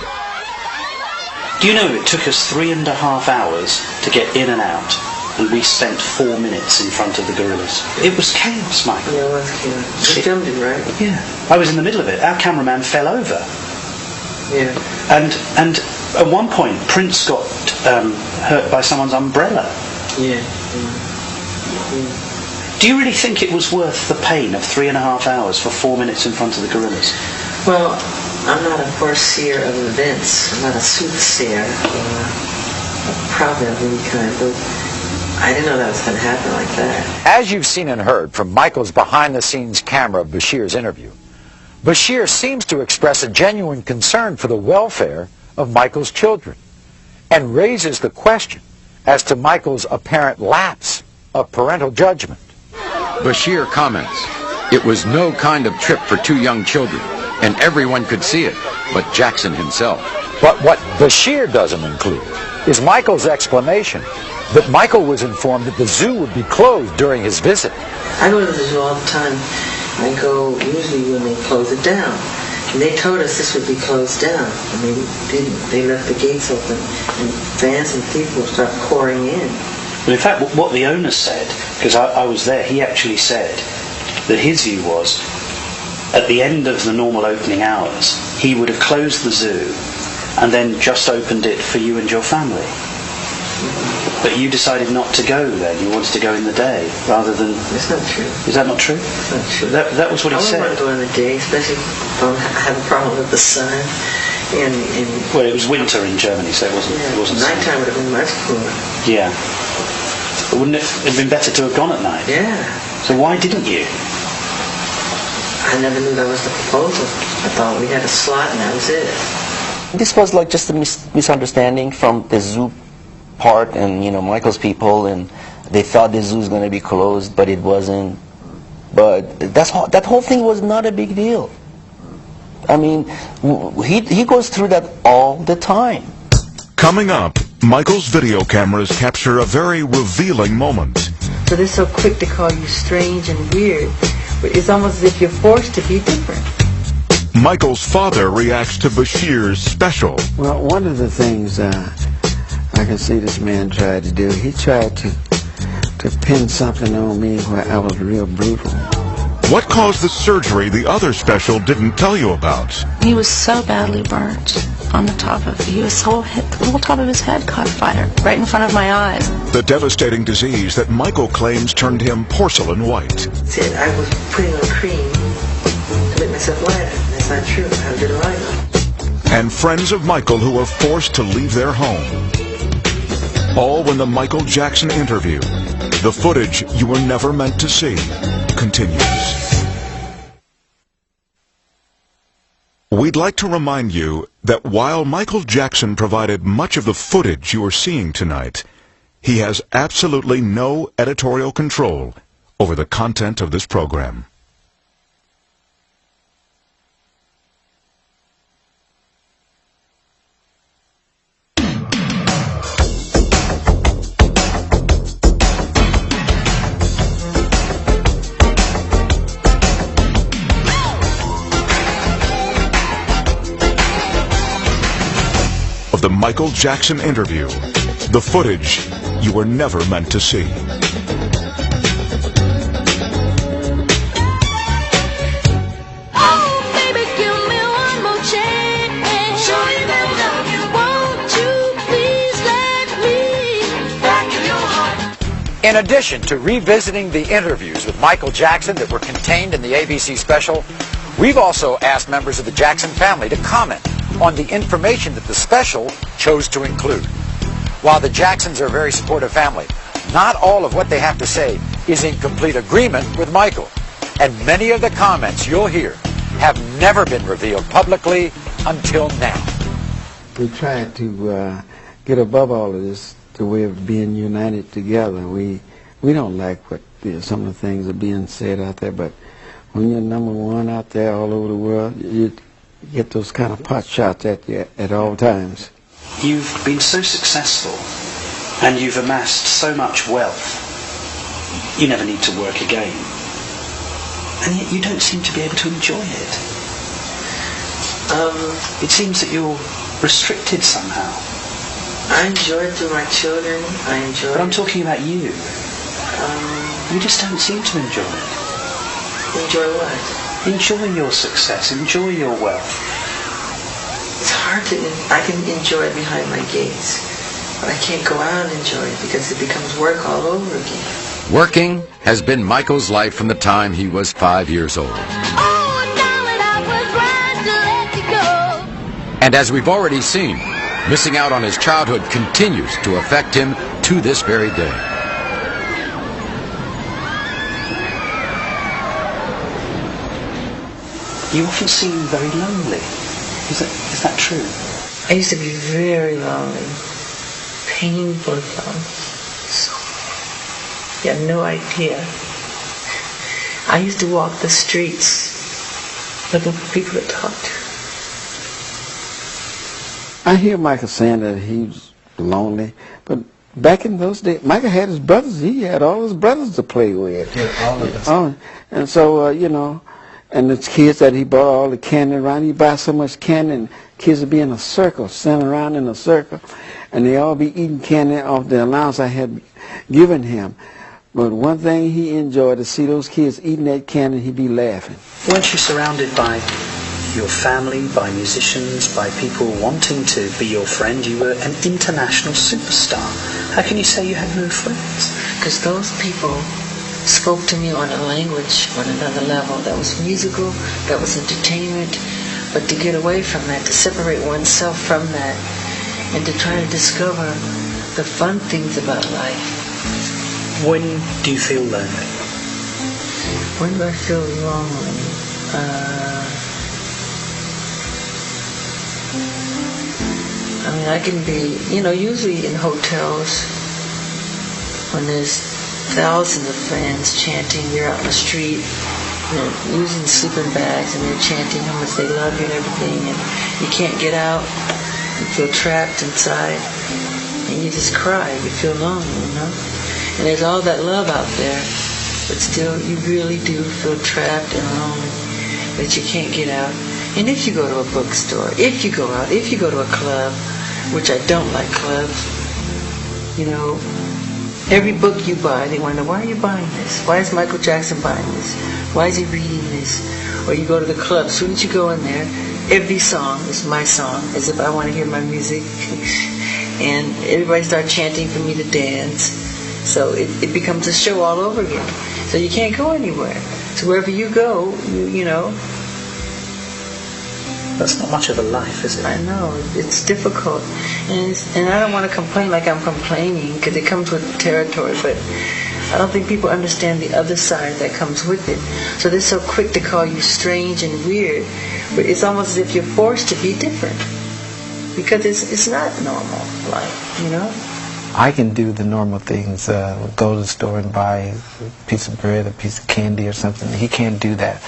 Do you know it took us 3.5 hours to get in and out, and we spent 4 minutes in front of the gorillas? It was chaos, Michael. Yeah, it was chaos. You filmed it, right? Yeah. I was in the middle of it. Our cameraman fell over. Yeah. And at one point, Prince got hurt by someone's umbrella. Yeah. Do you really think it was worth the pain of 3.5 hours for 4 minutes in front of the gorillas? Well, I'm not a foreseer of events. I'm not a soothsayer or a prophet of any kind, but I didn't know that was going to happen like that. As you've seen and heard from Michael's behind-the-scenes camera of Bashir's interview, Bashir seems to express a genuine concern for the welfare of Michael's children and raises the question as to Michael's apparent lapse of parental judgment. Bashir comments, "It was no kind of trip for 2 young children, and everyone could see it, but Jackson himself." But what Bashir doesn't include is Michael's explanation that Michael was informed that the zoo would be closed during his visit. I go to the zoo all the time. I go usually when they close it down. And they told us this would be closed down, and they didn't. They left the gates open, and fans and people start pouring in. Well, in fact, what the owner said, because I was there, he actually said that his view was, at the end of the normal opening hours, he would have closed the zoo and then just opened it for you and your family. But you decided not to go then. You wanted to go in the day rather than... It's not true. Is that not true? It's not true. That was what he said. I wouldn't want to go in the day, especially if I have a problem with the sun. Well, it was winter in Germany, so it wasn't... Yeah, it wasn't nighttime would have been much cooler. Yeah. But wouldn't it have been better to have gone at night? Yeah. So why didn't you? I never knew that was the proposal. I thought we had a slot and that was it. This was like just a misunderstanding from the zoo part and Michael's people, and they thought the zoo was going to be closed, but it wasn't. But that whole thing was not a big deal. I mean, he goes through that all the time. Coming up, Michael's video cameras capture a very revealing moment. So they're so quick to call you strange and weird, but it's almost as if you're forced to be different. Michael's father reacts to Bashir's special. Well, one of the things I can see this man tried to do, he tried to pin something on me where I was real brutal. What caused the surgery the other special didn't tell you about? He was so badly burnt on the top of the whole top of his head caught fire right in front of my eyes. The devastating disease that Michael claims turned him porcelain white. Said I was putting on cream to make myself lighter. That's not true. I did lighter. And friends of Michael who were forced to leave their home. All when the Michael Jackson interview, the footage you were never meant to see, continues. We'd like to remind you that while Michael Jackson provided much of the footage you are seeing tonight, he has absolutely no editorial control over the content of this program. The Michael Jackson interview, the footage you were never meant to see. Oh, baby, give me one more chance. Sure you never In addition to revisiting the interviews with Michael Jackson that were contained in the ABC special, we've also asked members of the Jackson family to comment on the information that the special chose to include. While the Jacksons are a very supportive family, not all of what they have to say is in complete agreement with Michael. And many of the comments you'll hear have never been revealed publicly until now. We tried to get above all of this, the way of being united together. We don't like what some of the things are being said out there, but when you're number one out there all over the world, you get those kind of pot shots at you at all times. You've been so successful and you've amassed so much wealth, you never need to work again. And yet you don't seem to be able to enjoy it. It seems that you're restricted somehow. I enjoy it through my children. I enjoy But I'm it. talking about you. You just don't seem to enjoy it. Enjoy what? Enjoy your success. Enjoy your wealth. It's hard to, I can enjoy it behind my gates, but I can't go out and enjoy it because it becomes work all over again. Working has been Michael's life from the time he was 5 years old. And as we've already seen, missing out on his childhood continues to affect him to this very day. You often seem very lonely. Is that true? I used to be very lonely, painfully lonely. You have no idea. I used to walk the streets looking for people to talk to. I hear Michael saying that he was lonely, but back in those days, Michael had his brothers. He had all his brothers to play with. Yeah, all of us. Oh, and so, and the kids that he bought all the candy around, he buy so much candy, and kids would be in a circle, standing around in a circle, and they all be eating candy off the allowance I had given him. But one thing he enjoyed to see those kids eating that candy, he'd be laughing. Weren't you surrounded by your family, by musicians, by people wanting to be your friend? You were an international superstar. How can you say you had no friends? Because those people spoke to me on a language on another level that was musical, that was entertainment. But to get away from that, to separate oneself from that, and to try to discover the fun things about life. When do you feel lonely? When do I feel lonely? I can be, usually in hotels when there's thousands of fans chanting, you're out in the street, they're using sleeping bags and they're chanting how much they love you and everything, and you can't get out, you feel trapped inside, and you just cry, you feel lonely, And there's all that love out there, but still you really do feel trapped and lonely, that you can't get out. And if you go to a bookstore, if you go out, if you go to a club, which I don't like clubs, every book you buy, they want to know, why are you buying this? Why is Michael Jackson buying this? Why is he reading this? Or you go to the club, as soon as you go in there, every song is my song, as if I want to hear my music. And everybody starts chanting for me to dance. So it becomes a show all over again. So you can't go anywhere. So wherever you go, you know. That's not much of a life, is it? I know. It's difficult. And I don't want to complain like I'm complaining, because it comes with territory, but I don't think people understand the other side that comes with it. So they're so quick to call you strange and weird, but it's almost as if you're forced to be different, because it's not normal life, I can do the normal things, go to the store and buy a piece of bread, a piece of candy or something. He can't do that.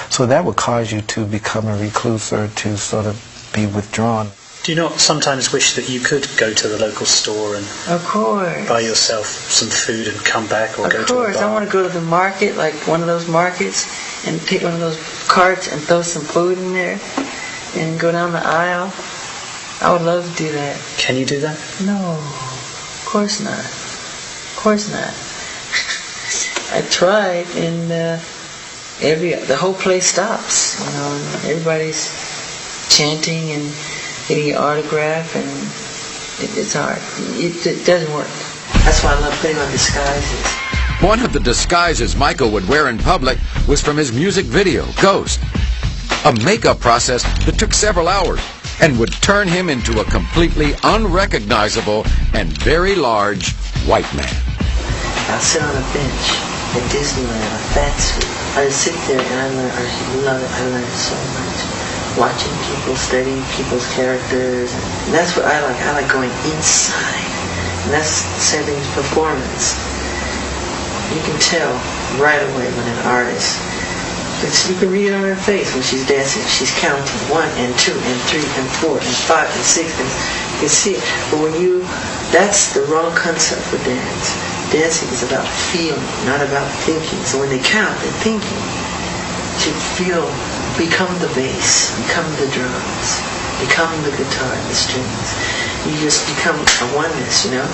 So that would cause you to become a recluse or to sort of be withdrawn. Do you not sometimes wish that you could go to the local store and of course buy yourself some food and come back, or go to a bar? Of course, I want to go to the market, like one of those markets, and take one of those carts and throw some food in there and go down the aisle. I would love to do that. Can you do that? No. Of course not. Of course not. I tried, and the whole place stops. And everybody's chanting and getting your autograph, and it's hard. It doesn't work. That's why I love putting on disguises. One of the disguises Michael would wear in public was from his music video, Ghost. A makeup process that took several hours and would turn him into a completely unrecognizable and very large white man. I'll sit on a bench at Disneyland, a fat suit. I just sit there and I love it. I learned so much. Watching people, studying people's characters. And that's what I like. I like going inside. And that's the same thing as performance. You can tell right away when an artist, you can read it on her face when she's dancing. She's counting 1 and 2 and 3 and 4 and 5 and 6. And you can see it. But that's the wrong concept for dance. Dancing is about feeling, not about thinking. So when they count, they're thinking. To feel, become the bass, become the drums, become the guitar, the strings. You just become a oneness, you know?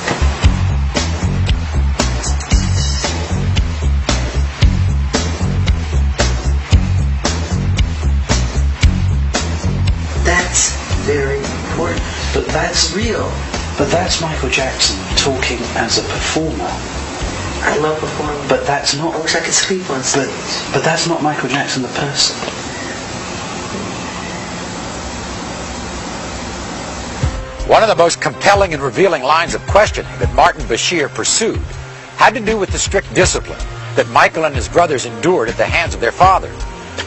That's very important. But that's real. But that's Michael Jackson talking as a performer. I love performing. But that's not. I wish I could sleep on stage. But that's not Michael Jackson the person. One of the most compelling and revealing lines of questioning that Martin Bashir pursued had to do with the strict discipline that Michael and his brothers endured at the hands of their father.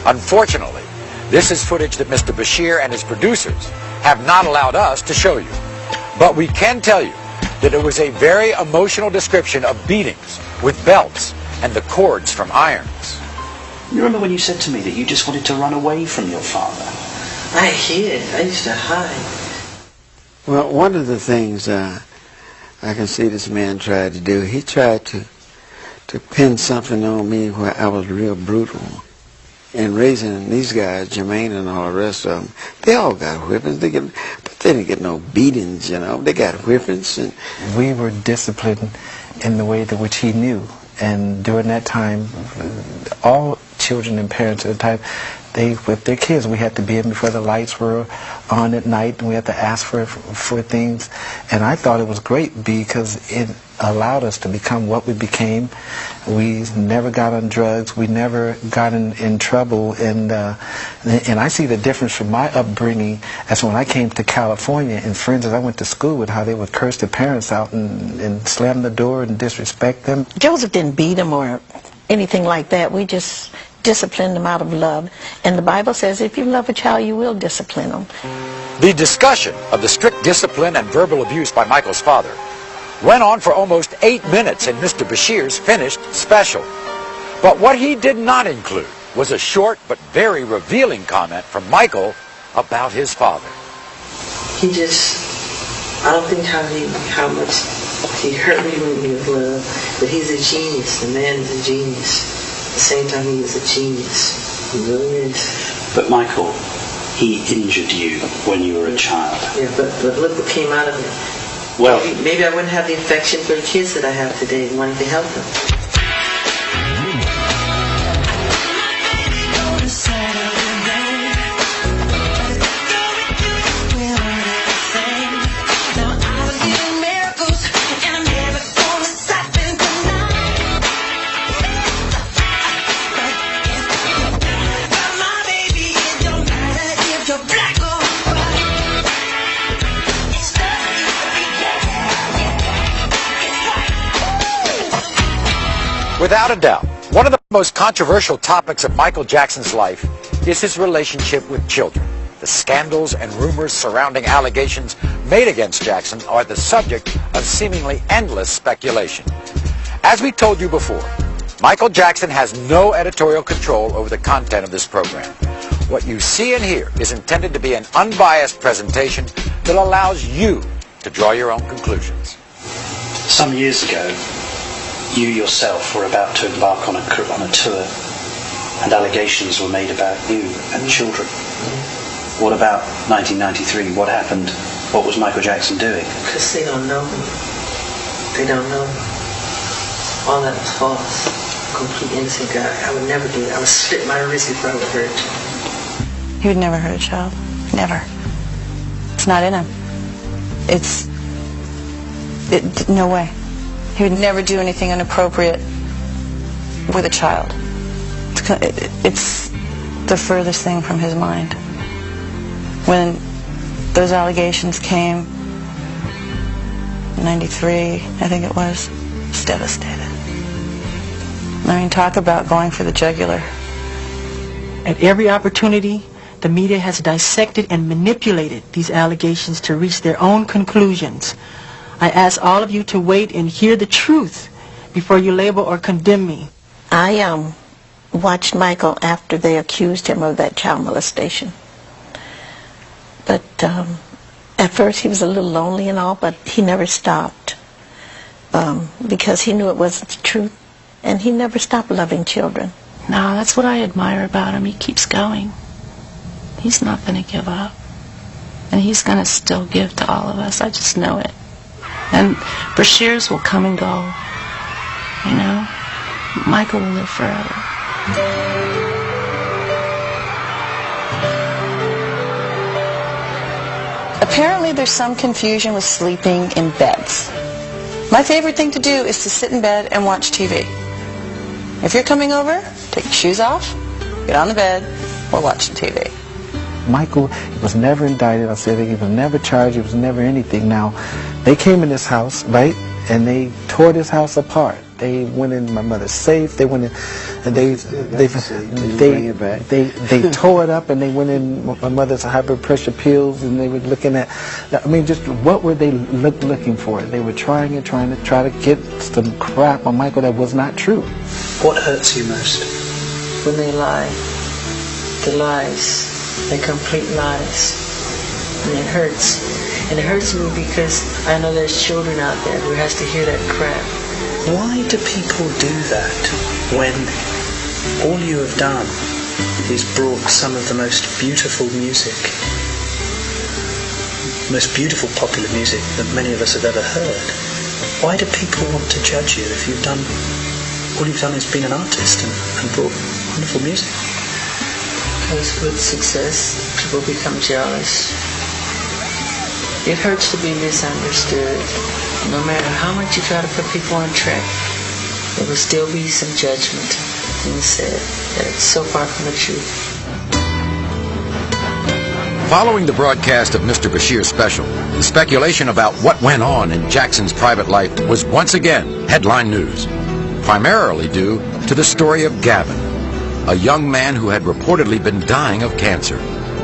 Unfortunately, this is footage that Mr. Bashir and his producers have not allowed us to show you. But we can tell you that it was a very emotional description of beatings with belts and the cords from irons. You remember when you said to me that you just wanted to run away from your father? I hid. I used to hide. Well, one of the things I can see this man tried to do, he tried to pin something on me where I was real brutal. And raising these guys, Jermaine and all the rest of them, they all got whippings. But they didn't get no beatings, you know. They got whippings. And we were disciplined in the way that which he knew. And during that time, all children and parents at the time, they with their kids, we had to be in before the lights were on at night, and we had to ask for things. And I thought it was great because it allowed us to become what we became. We never got on drugs. We never got in trouble. And I see the difference from my upbringing as when I came to California, and friends that I went to school with, how they would curse their parents out and slam the door and disrespect them. Joseph didn't beat him or anything like that. We just disciplined them out of love. And the Bible says if you love a child, you will discipline them. The discussion of the strict discipline and verbal abuse by Michael's father went on for almost 8 minutes in Mr. Bashir's finished special. But what he did not include was a short but very revealing comment from Michael about his father. I don't think how much he hurt me when he was little, but he's a genius. The man is a genius. At the same time, he is a genius. He really is. But Michael, he injured you when you were a child. Yeah, but look what came out of it. Well, maybe I wouldn't have the affection for the kids that I have today, wanting to help them. Without a doubt, one of the most controversial topics of Michael Jackson's life is his relationship with children. The scandals and rumors surrounding allegations made against Jackson are the subject of seemingly endless speculation. As we told you before, Michael Jackson has no editorial control over the content of this program. What you see and hear is intended to be an unbiased presentation that allows you to draw your own conclusions. Some years ago, you yourself were about to embark on a tour, and allegations were made about you and children. What about 1993? What happened? What was Michael Jackson doing? Because they don't know me. They don't know me. All that was false. Complete innocent guy. I would never do that. I would slit my wrist before I would hurt a child. He would never hurt a child. Never. It's not in him. No way. He would never do anything inappropriate with a child. It's the furthest thing from his mind. When those allegations came, 93, I think it was devastated. I mean, talk about going for the jugular. At every opportunity, the media has dissected and manipulated these allegations to reach their own conclusions. I ask all of you to wait and hear the truth before you label or condemn me. I watched Michael after they accused him of that child molestation. But at first he was a little lonely and all, but he never stopped because he knew it wasn't the truth, and he never stopped loving children. No, that's what I admire about him. He keeps going. He's not going to give up. And he's going to still give to all of us. I just know it. And Bashirs will come and go. You know? Michael will live forever. Apparently there's some confusion with sleeping in beds. My favorite thing to do is to sit in bed and watch TV. If you're coming over, take your shoes off, get on the bed, we're watching TV. Michael, he was never indicted. I said he was never charged. He was never anything. Now, they came in this house, right, and they tore this house apart. They went in my mother's safe. They went in, and they tore it up, and they went in my mother's high blood pressure pills, and they were looking at. I mean, just what were they looking for? They were trying to get some crap on Michael that was not true. What hurts you most? When they lie. The lies. The complete lies. And it hurts. And it hurts me because I know there's children out there who has to hear that crap. Why do people do that when all you have done is brought some of the most beautiful music, most beautiful popular music that many of us have ever heard? Why do people want to judge you if you've done, all you've done is been an artist and brought wonderful music? Because with success, people become jealous. It hurts to be misunderstood. No matter how much you try to put people on track, there will still be some judgment being said that it's so far from the truth. Following the broadcast of Mr. Bashir's special, the speculation about what went on in Jackson's private life was once again headline news, primarily due to the story of Gavin, a young man who had reportedly been dying of cancer.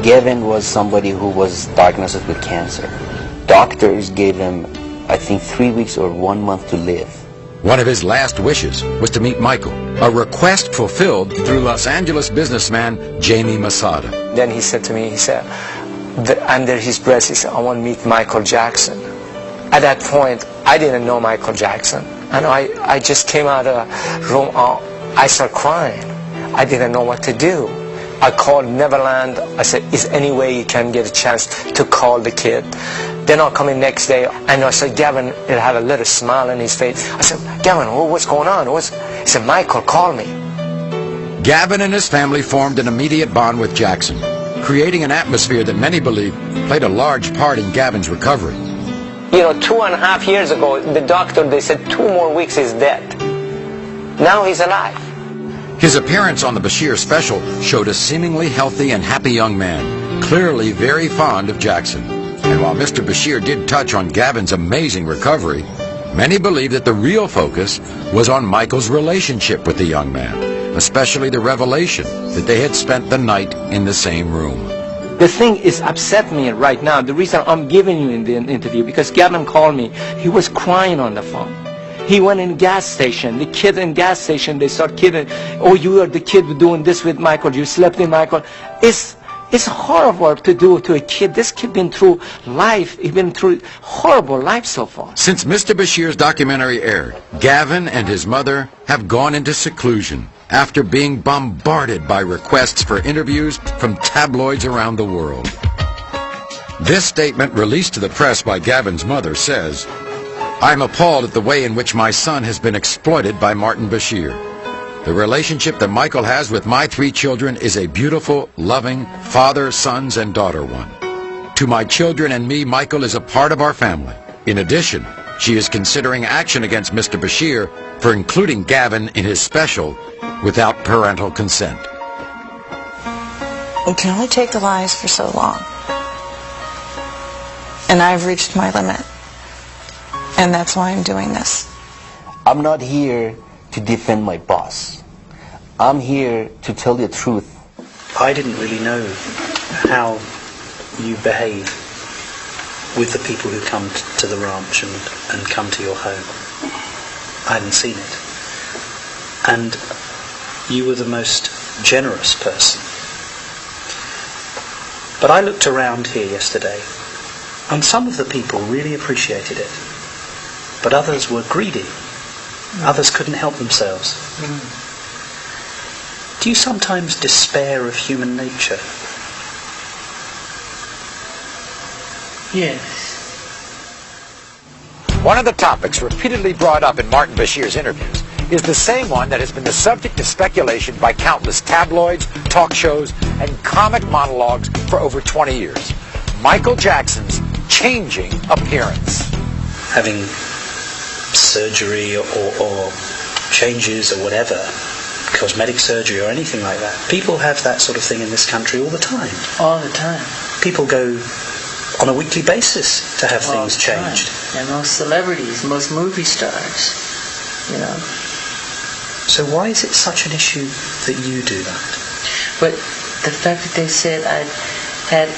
Gavin was somebody who was diagnosed with cancer. Doctors gave him, I think, 3 weeks or 1 month to live. One of his last wishes was to meet Michael, a request fulfilled through Los Angeles businessman Jamie Masada. Then he said to me, he said, under his breath, he said, I want to meet Michael Jackson. At that point, I didn't know Michael Jackson. And I just came out of the room, I started crying. I didn't know what to do. I called Neverland. I said, is any way you can get a chance to call the kid? Then I'll come in next day, and I said, Gavin, it had a little smile on his face. I said, Gavin, what's going on? He said, Michael, call me. Gavin and his family formed an immediate bond with Jackson, creating an atmosphere that many believe played a large part in Gavin's recovery. You know, 2.5 years ago, the doctor, they said 2 more weeks he's dead. Now he's alive. His appearance on the Bashir special showed a seemingly healthy and happy young man, clearly very fond of Jackson. And while Mr. Bashir did touch on Gavin's amazing recovery, many believe that the real focus was on Michael's relationship with the young man, especially the revelation that they had spent the night in the same room. The thing is upset me right now. The reason I'm giving you in the interview, because Gavin called me. He was crying on the phone. He went in gas station. The kid in gas station, they start kidding. Oh, you are the kid doing this with Michael. You slept in Michael. It's horrible to do to a kid. This kid been through life. He's been through horrible life so far. Since Mr. Bashir's documentary aired, Gavin and his mother have gone into seclusion after being bombarded by requests for interviews from tabloids around the world. This statement released to the press by Gavin's mother says, I'm appalled at the way in which my son has been exploited by Martin Bashir. The relationship that Michael has with my 3 children is a beautiful, loving, father, sons, and daughter one. To my children and me, Michael is a part of our family. In addition, she is considering action against Mr. Bashir for including Gavin in his special without parental consent. You can only take the lies for so long. And I've reached my limit. And that's why I'm doing this. I'm not here to defend my boss. I'm here to tell the truth. I didn't really know how you behave with the people who come to the ranch and come to your home. I hadn't seen it. And you were the most generous person. But I looked around here yesterday, and some of the people really appreciated it. But others were greedy. Others couldn't help themselves. Do you sometimes despair of human nature? Yes. One of the topics repeatedly brought up in Martin Bashir's interviews is the same one that has been the subject of speculation by countless tabloids, talk shows, and comic monologues for over 20 years. Michael Jackson's changing appearance. Having surgery or changes or whatever, cosmetic surgery or anything like that. People have that sort of thing in this country all the time. All the time. People go on a weekly basis to have things changed. And most celebrities, most movie stars, you know. So why is it such an issue that you do that? But the fact that they said I had,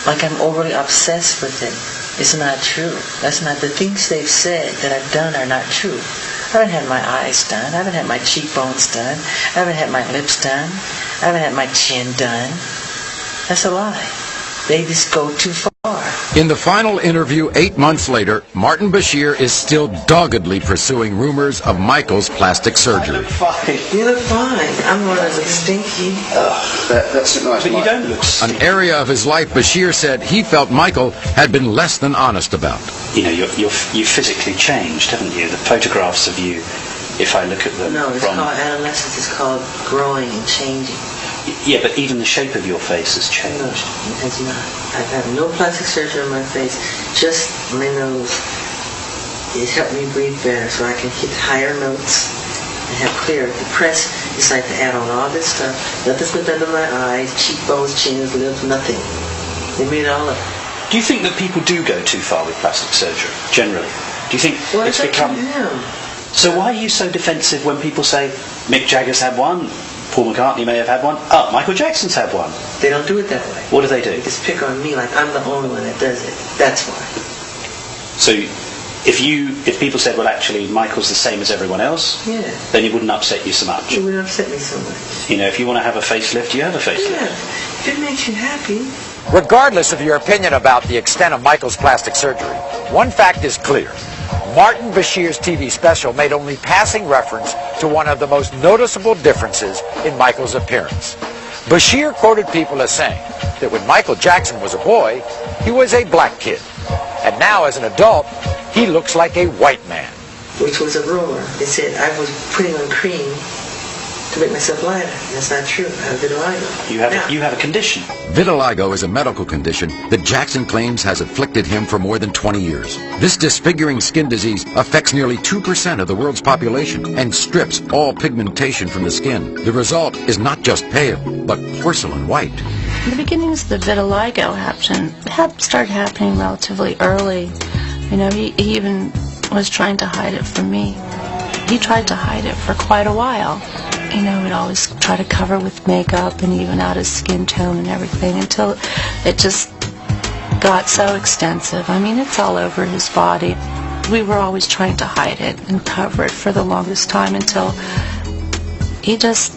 like I'm overly obsessed with it, is not true. That's not, the things they've said that I've done are not true. I haven't had my eyes done. I haven't had my cheekbones done. I haven't had my lips done. I haven't had my chin done. That's a lie. They just go too far. In the final interview 8 months later, Martin Bashir is still doggedly pursuing rumors of Michael's plastic surgery. You look fine. I'm one of the stinky. That's nice. But you don't look An area of his life Bashir said he felt Michael had been less than honest about. You know, you've physically changed, haven't you? The photographs of you, if I look at them No, it's called adolescence. It's called growing and changing. Yeah, but even the shape of your face has changed. No, it has not. I've had no plastic surgery on my face, just my nose. It helped me breathe better so I can hit higher notes and have clear. The press is like to add on all this stuff. Nothing's been done to my eyes, cheekbones, chins, lips, nothing. They made all of it. Do you think that people do go too far with plastic surgery, generally? Do you think it's become... So why are you so defensive when people say, Mick Jagger's had one, Paul McCartney may have had one, Michael Jackson's had one? They don't do it that way. What do they do? They just pick on me like I'm the only one that does it. That's why. So if people said, well, actually, Michael's the same as everyone else, then it wouldn't upset you so much. It wouldn't upset me so much. You know, if you want to have a facelift, you have a facelift. Yeah, if it makes you happy. Regardless of your opinion about the extent of Michael's plastic surgery, one fact is clear. Martin Bashir's TV special made only passing reference to one of the most noticeable differences in Michael's appearance. Bashir quoted people as saying that when Michael Jackson was a boy, he was a black kid. And now as an adult, he looks like a white man. Which was a rumor. They said I was putting on cream to make myself lighter. That's not true. I have vitiligo. You have a condition. Vitiligo is a medical condition that Jackson claims has afflicted him for more than 20 years. This disfiguring skin disease affects nearly 2% of the world's population and strips all pigmentation from the skin. The result is not just pale, but porcelain white. The beginnings of the vitiligo started happening relatively early. You know, he even was trying to hide it from me. He tried to hide it for quite a while. You know, he'd always try to cover with makeup and even out his skin tone and everything until it just got so extensive. I mean, it's all over his body. We were always trying to hide it and cover it for the longest time until he just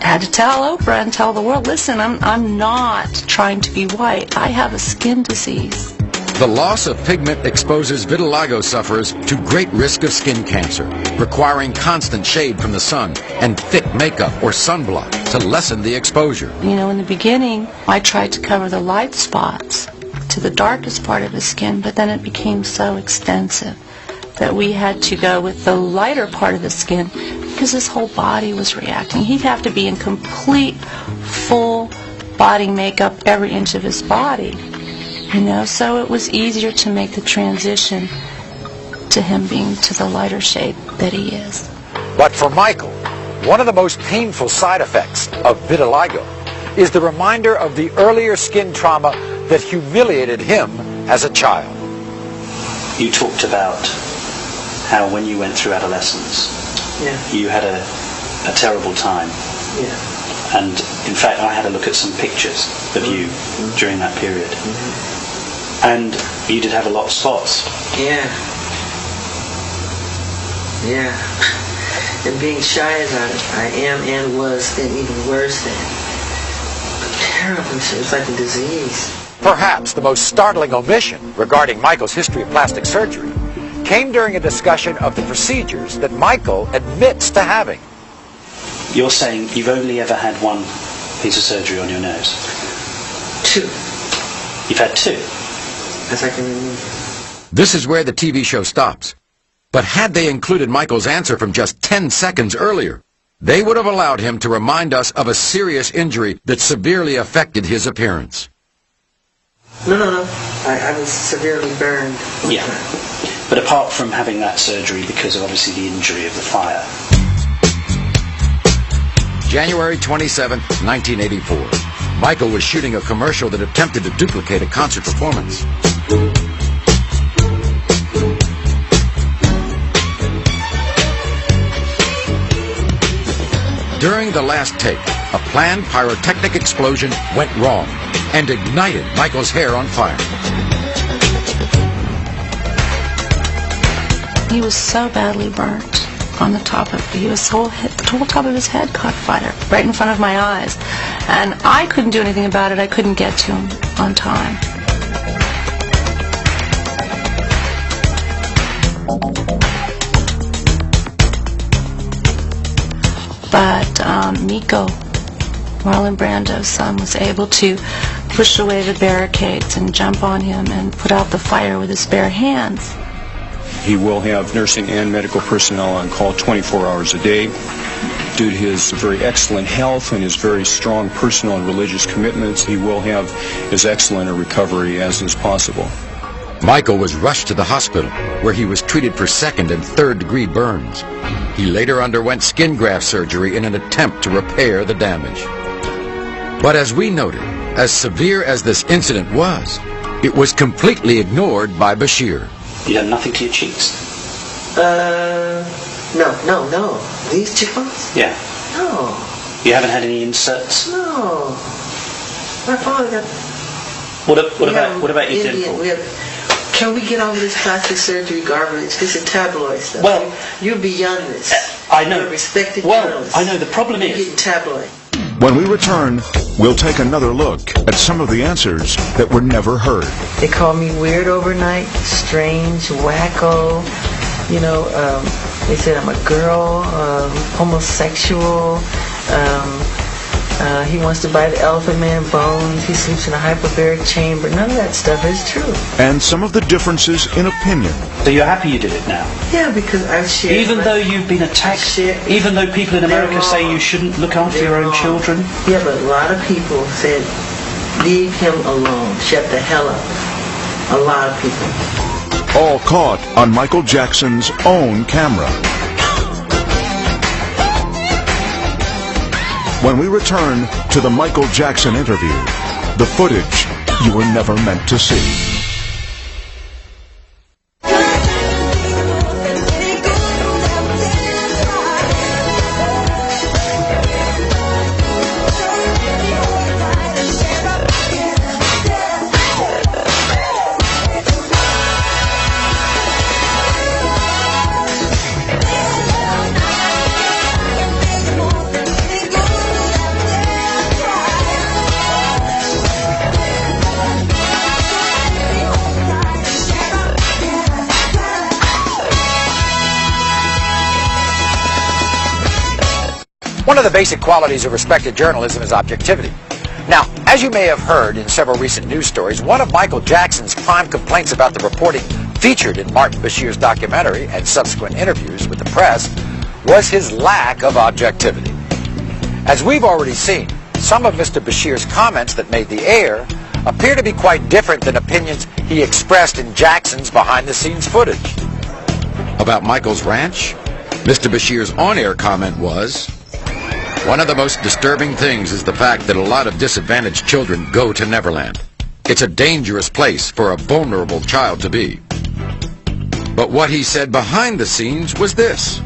had to tell Oprah and tell the world, listen, I'm not trying to be white. I have a skin disease. The loss of pigment exposes vitiligo sufferers to great risk of skin cancer, requiring constant shade from the sun and thick makeup or sunblock to lessen the exposure. You know, in the beginning, I tried to cover the light spots to the darkest part of his skin, but then it became so extensive that we had to go with the lighter part of the skin because his whole body was reacting. He'd have to be in complete, full body makeup every inch of his body. you know, so it was easier to make the transition to him being to the lighter shade that he is. But for Michael, one of the most painful side effects of vitiligo is the reminder of the earlier skin trauma that humiliated him as a child. You talked about how when you went through adolescence, you had a terrible time. Yeah. And in fact, I had a look at some pictures of you during that period. And you did have a lot of spots. Yeah. Yeah. And being shy as I am and was, and even worse than. Terrible. It was like a disease. Perhaps the most startling omission regarding Michael's history of plastic surgery came during a discussion of the procedures that Michael admits to having. You're saying you've only ever had one piece of surgery on your nose? 2. You've had 2? As I can remember. This is where the TV show stops. But had they included Michael's answer from just 10 seconds earlier, they would have allowed him to remind us of a serious injury that severely affected his appearance. No. I was severely burned. Yeah. But apart from having that surgery because of obviously the injury of the fire. January 27, 1984. Michael was shooting a commercial that attempted to duplicate a concert performance. During the last take, a planned pyrotechnic explosion went wrong and ignited Michael's hair on fire. He was so badly burnt on the top of the whole top of his head caught fire right in front of my eyes. And I couldn't do anything about it. I couldn't get to him on time. But Miko, Marlon Brando's son, was able to push away the barricades and jump on him and put out the fire with his bare hands. He will have nursing and medical personnel on call 24 hours a day. Due to his very excellent health and his very strong personal and religious commitments, he will have as excellent a recovery as is possible. Michael was rushed to the hospital, where he was treated for 2nd and 3rd degree burns. He later underwent skin graft surgery in an attempt to repair the damage. But as we noted, as severe as this incident was, it was completely ignored by Bashir. You had nothing to your cheeks? No. These cheekbones? Yeah. No. You haven't had any inserts? No. My father got... What about your dimple? Can we get over this plastic surgery garbage? This is tabloid stuff. Well, you're beyond this. I know. You're a respected journalist. I know. The problem is... You're getting tabloid. When we return, we'll take another look at some of the answers that were never heard. They call me weird overnight, strange, wacko. They said I'm a girl, homosexual. He wants to buy the elephant man bones. He sleeps in a hyperbaric chamber. None of that stuff is true. And some of the differences in opinion. So you're happy you did it now? Yeah, because I've shared... Even though you've been attacked, even though people in America say you shouldn't look after your own children? Yeah, but a lot of people said, leave him alone. Shut the hell up. A lot of people. All caught on Michael Jackson's own camera. When we return to the Michael Jackson interview, the footage you were never meant to see. One of the basic qualities of respected journalism is objectivity. Now, as you may have heard in several recent news stories, one of Michael Jackson's prime complaints about the reporting featured in Martin Bashir's documentary and subsequent interviews with the press was his lack of objectivity. As we've already seen, some of Mr. Bashir's comments that made the air appear to be quite different than opinions he expressed in Jackson's behind-the-scenes footage. About Michael's ranch, Mr. Bashir's on-air comment was, "One of the most disturbing things is the fact that a lot of disadvantaged children go to Neverland. It's a dangerous place for a vulnerable child to be." But what he said behind the scenes was this.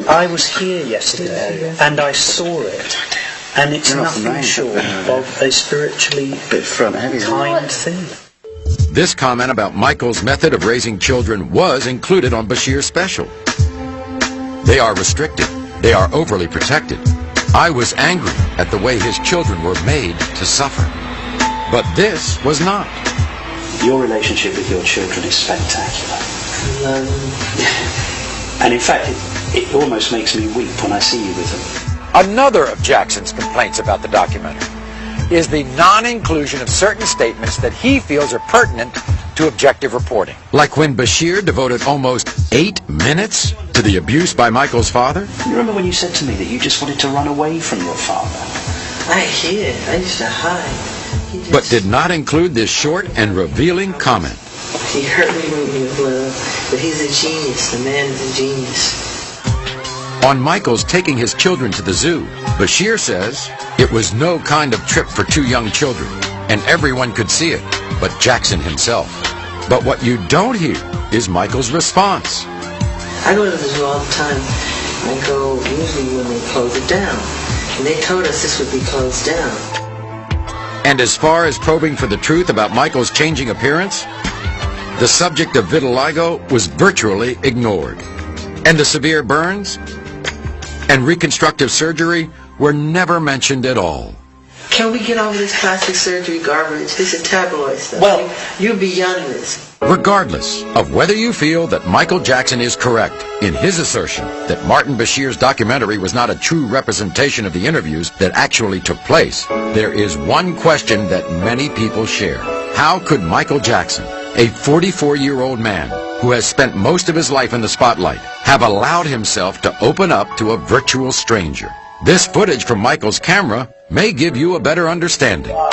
I was here yesterday and I saw it, and it's nothing short of a spiritually kind thing. This comment about Michael's method of raising children was included on Bashir's special. They are restricted. They are overly protected. I was angry at the way his children were made to suffer. But this was not. Your relationship with your children is spectacular. And in fact, it almost makes me weep when I see you with them. Another of Jackson's complaints about the documentary is the non-inclusion of certain statements that he feels are pertinent to objective reporting. Like when Bashir devoted almost 8 minutes to the abuse by Michael's father? You remember when you said to me that you just wanted to run away from your father? I hid. I used to hide. But did not include this short and revealing comment. He hurt me with love, but he's a genius. The man is a genius. On Michael's taking his children to the zoo, Bashir says it was no kind of trip for 2 young children, and everyone could see it, but Jackson himself. But what you don't hear is Michael's response. I go to the zoo all the time. I go usually when they close it down. And they told us this would be closed down. And as far as probing for the truth about Michael's changing appearance, the subject of vitiligo was virtually ignored. And the severe burns and reconstructive surgery were never mentioned at all. Can we get over this plastic surgery garbage? This is tabloid stuff. Well, you're beyond this. Regardless of whether you feel that Michael Jackson is correct in his assertion that Martin Bashir's documentary was not a true representation of the interviews that actually took place, there is one question that many people share. How could Michael Jackson, a 44-year-old man who has spent most of his life in the spotlight, have allowed himself to open up to a virtual stranger? This footage from Michael's camera may give you a better understanding. That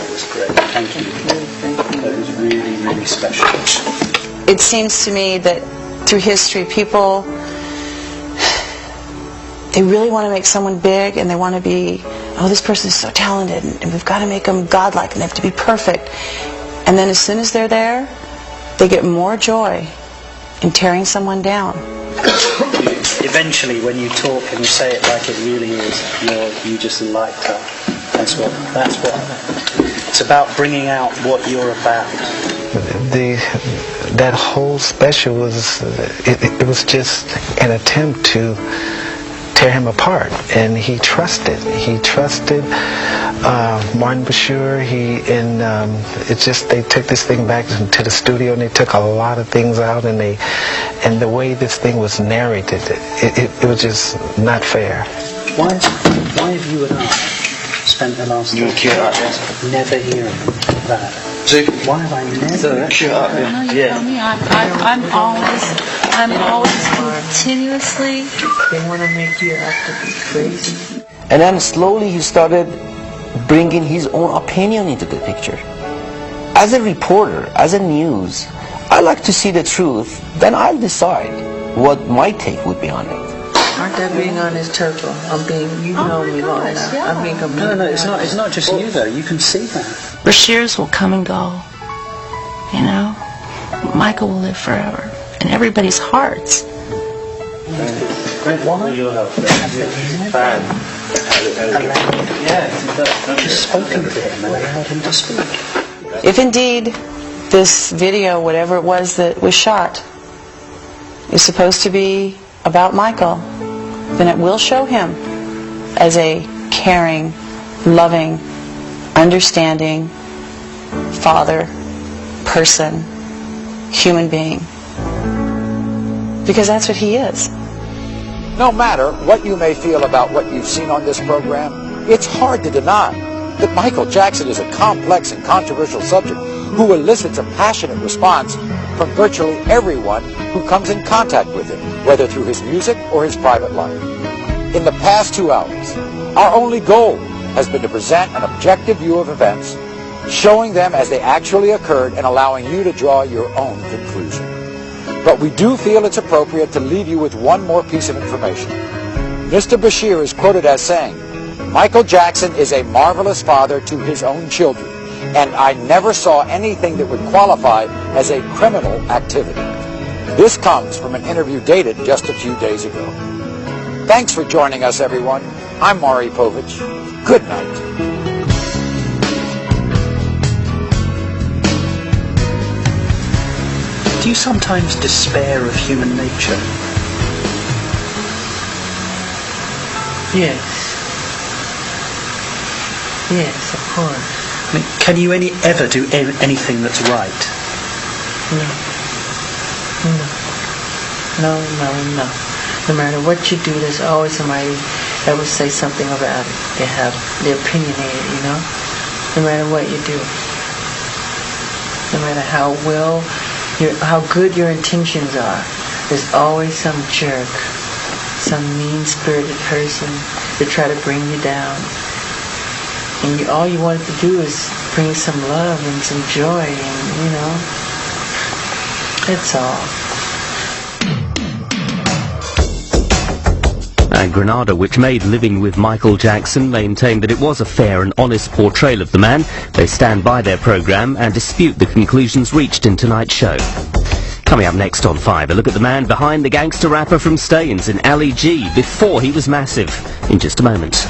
was great. Thank you. That was really, really special. It seems to me that through history, people, they really want to make someone big, and they want to be, oh, this person is so talented, and we've got to make them godlike, and they have to be perfect. And then as soon as they're there, they get more joy in tearing someone down. Eventually, when you talk and you say it like it really is, you just light up. That's what. It's about bringing out what you're about. That whole special was it was just an attempt to tear him apart, and he trusted Martin Bashir. They took this thing back to the studio, and they took a lot of things out, and the way this thing was narrated, it was just not fair. Why have you and I spent the last never hearing that? Why have I never? I'm always continuously. They want to make you out to be crazy. And then slowly he started bringing his own opinion into the picture. As a reporter, as a news, I like to see the truth, then I'll decide what my take would be on it. Aren't that being honest, Turtle? You know me long enough. I'm being completely No, it's not just you though. You can see that. Bashirs will come and go. You know? Michael will live forever. In everybody's hearts. If indeed this video, whatever it was that was shot, is supposed to be about Michael, then it will show him as a caring, loving, understanding father, person, human being. Because that's what he is. No matter what you may feel about what you've seen on this program, it's hard to deny that Michael Jackson is a complex and controversial subject who elicits a passionate response from virtually everyone who comes in contact with him, whether through his music or his private life. In the past 2 hours, our only goal has been to present an objective view of events, showing them as they actually occurred and allowing you to draw your own conclusion. But we do feel it's appropriate to leave you with one more piece of information. Mr. Bashir is quoted as saying, "Michael Jackson is a marvelous father to his own children, and I never saw anything that would qualify as a criminal activity." This comes from an interview dated just a few days ago. Thanks for joining us, everyone. I'm Maury Povich. Good night. Do you sometimes despair of human nature? Yes. Yes, of course. I mean, can you ever do anything that's right? No. No matter what you do, there's always somebody that will say something about it. They're opinionated, you know? No matter what you do. No matter how good your intentions are, there's always some jerk, some mean-spirited person to try to bring you down. And all you want to do is bring some love and some joy, and, you know, that's all. And Granada, which made Living with Michael Jackson, maintained that it was a fair and honest portrayal of the man. They stand by their programme and dispute the conclusions reached in tonight's show. Coming up next on 5, a look at the man behind the gangster rapper from Staines in Ali G before he was massive. In just a moment.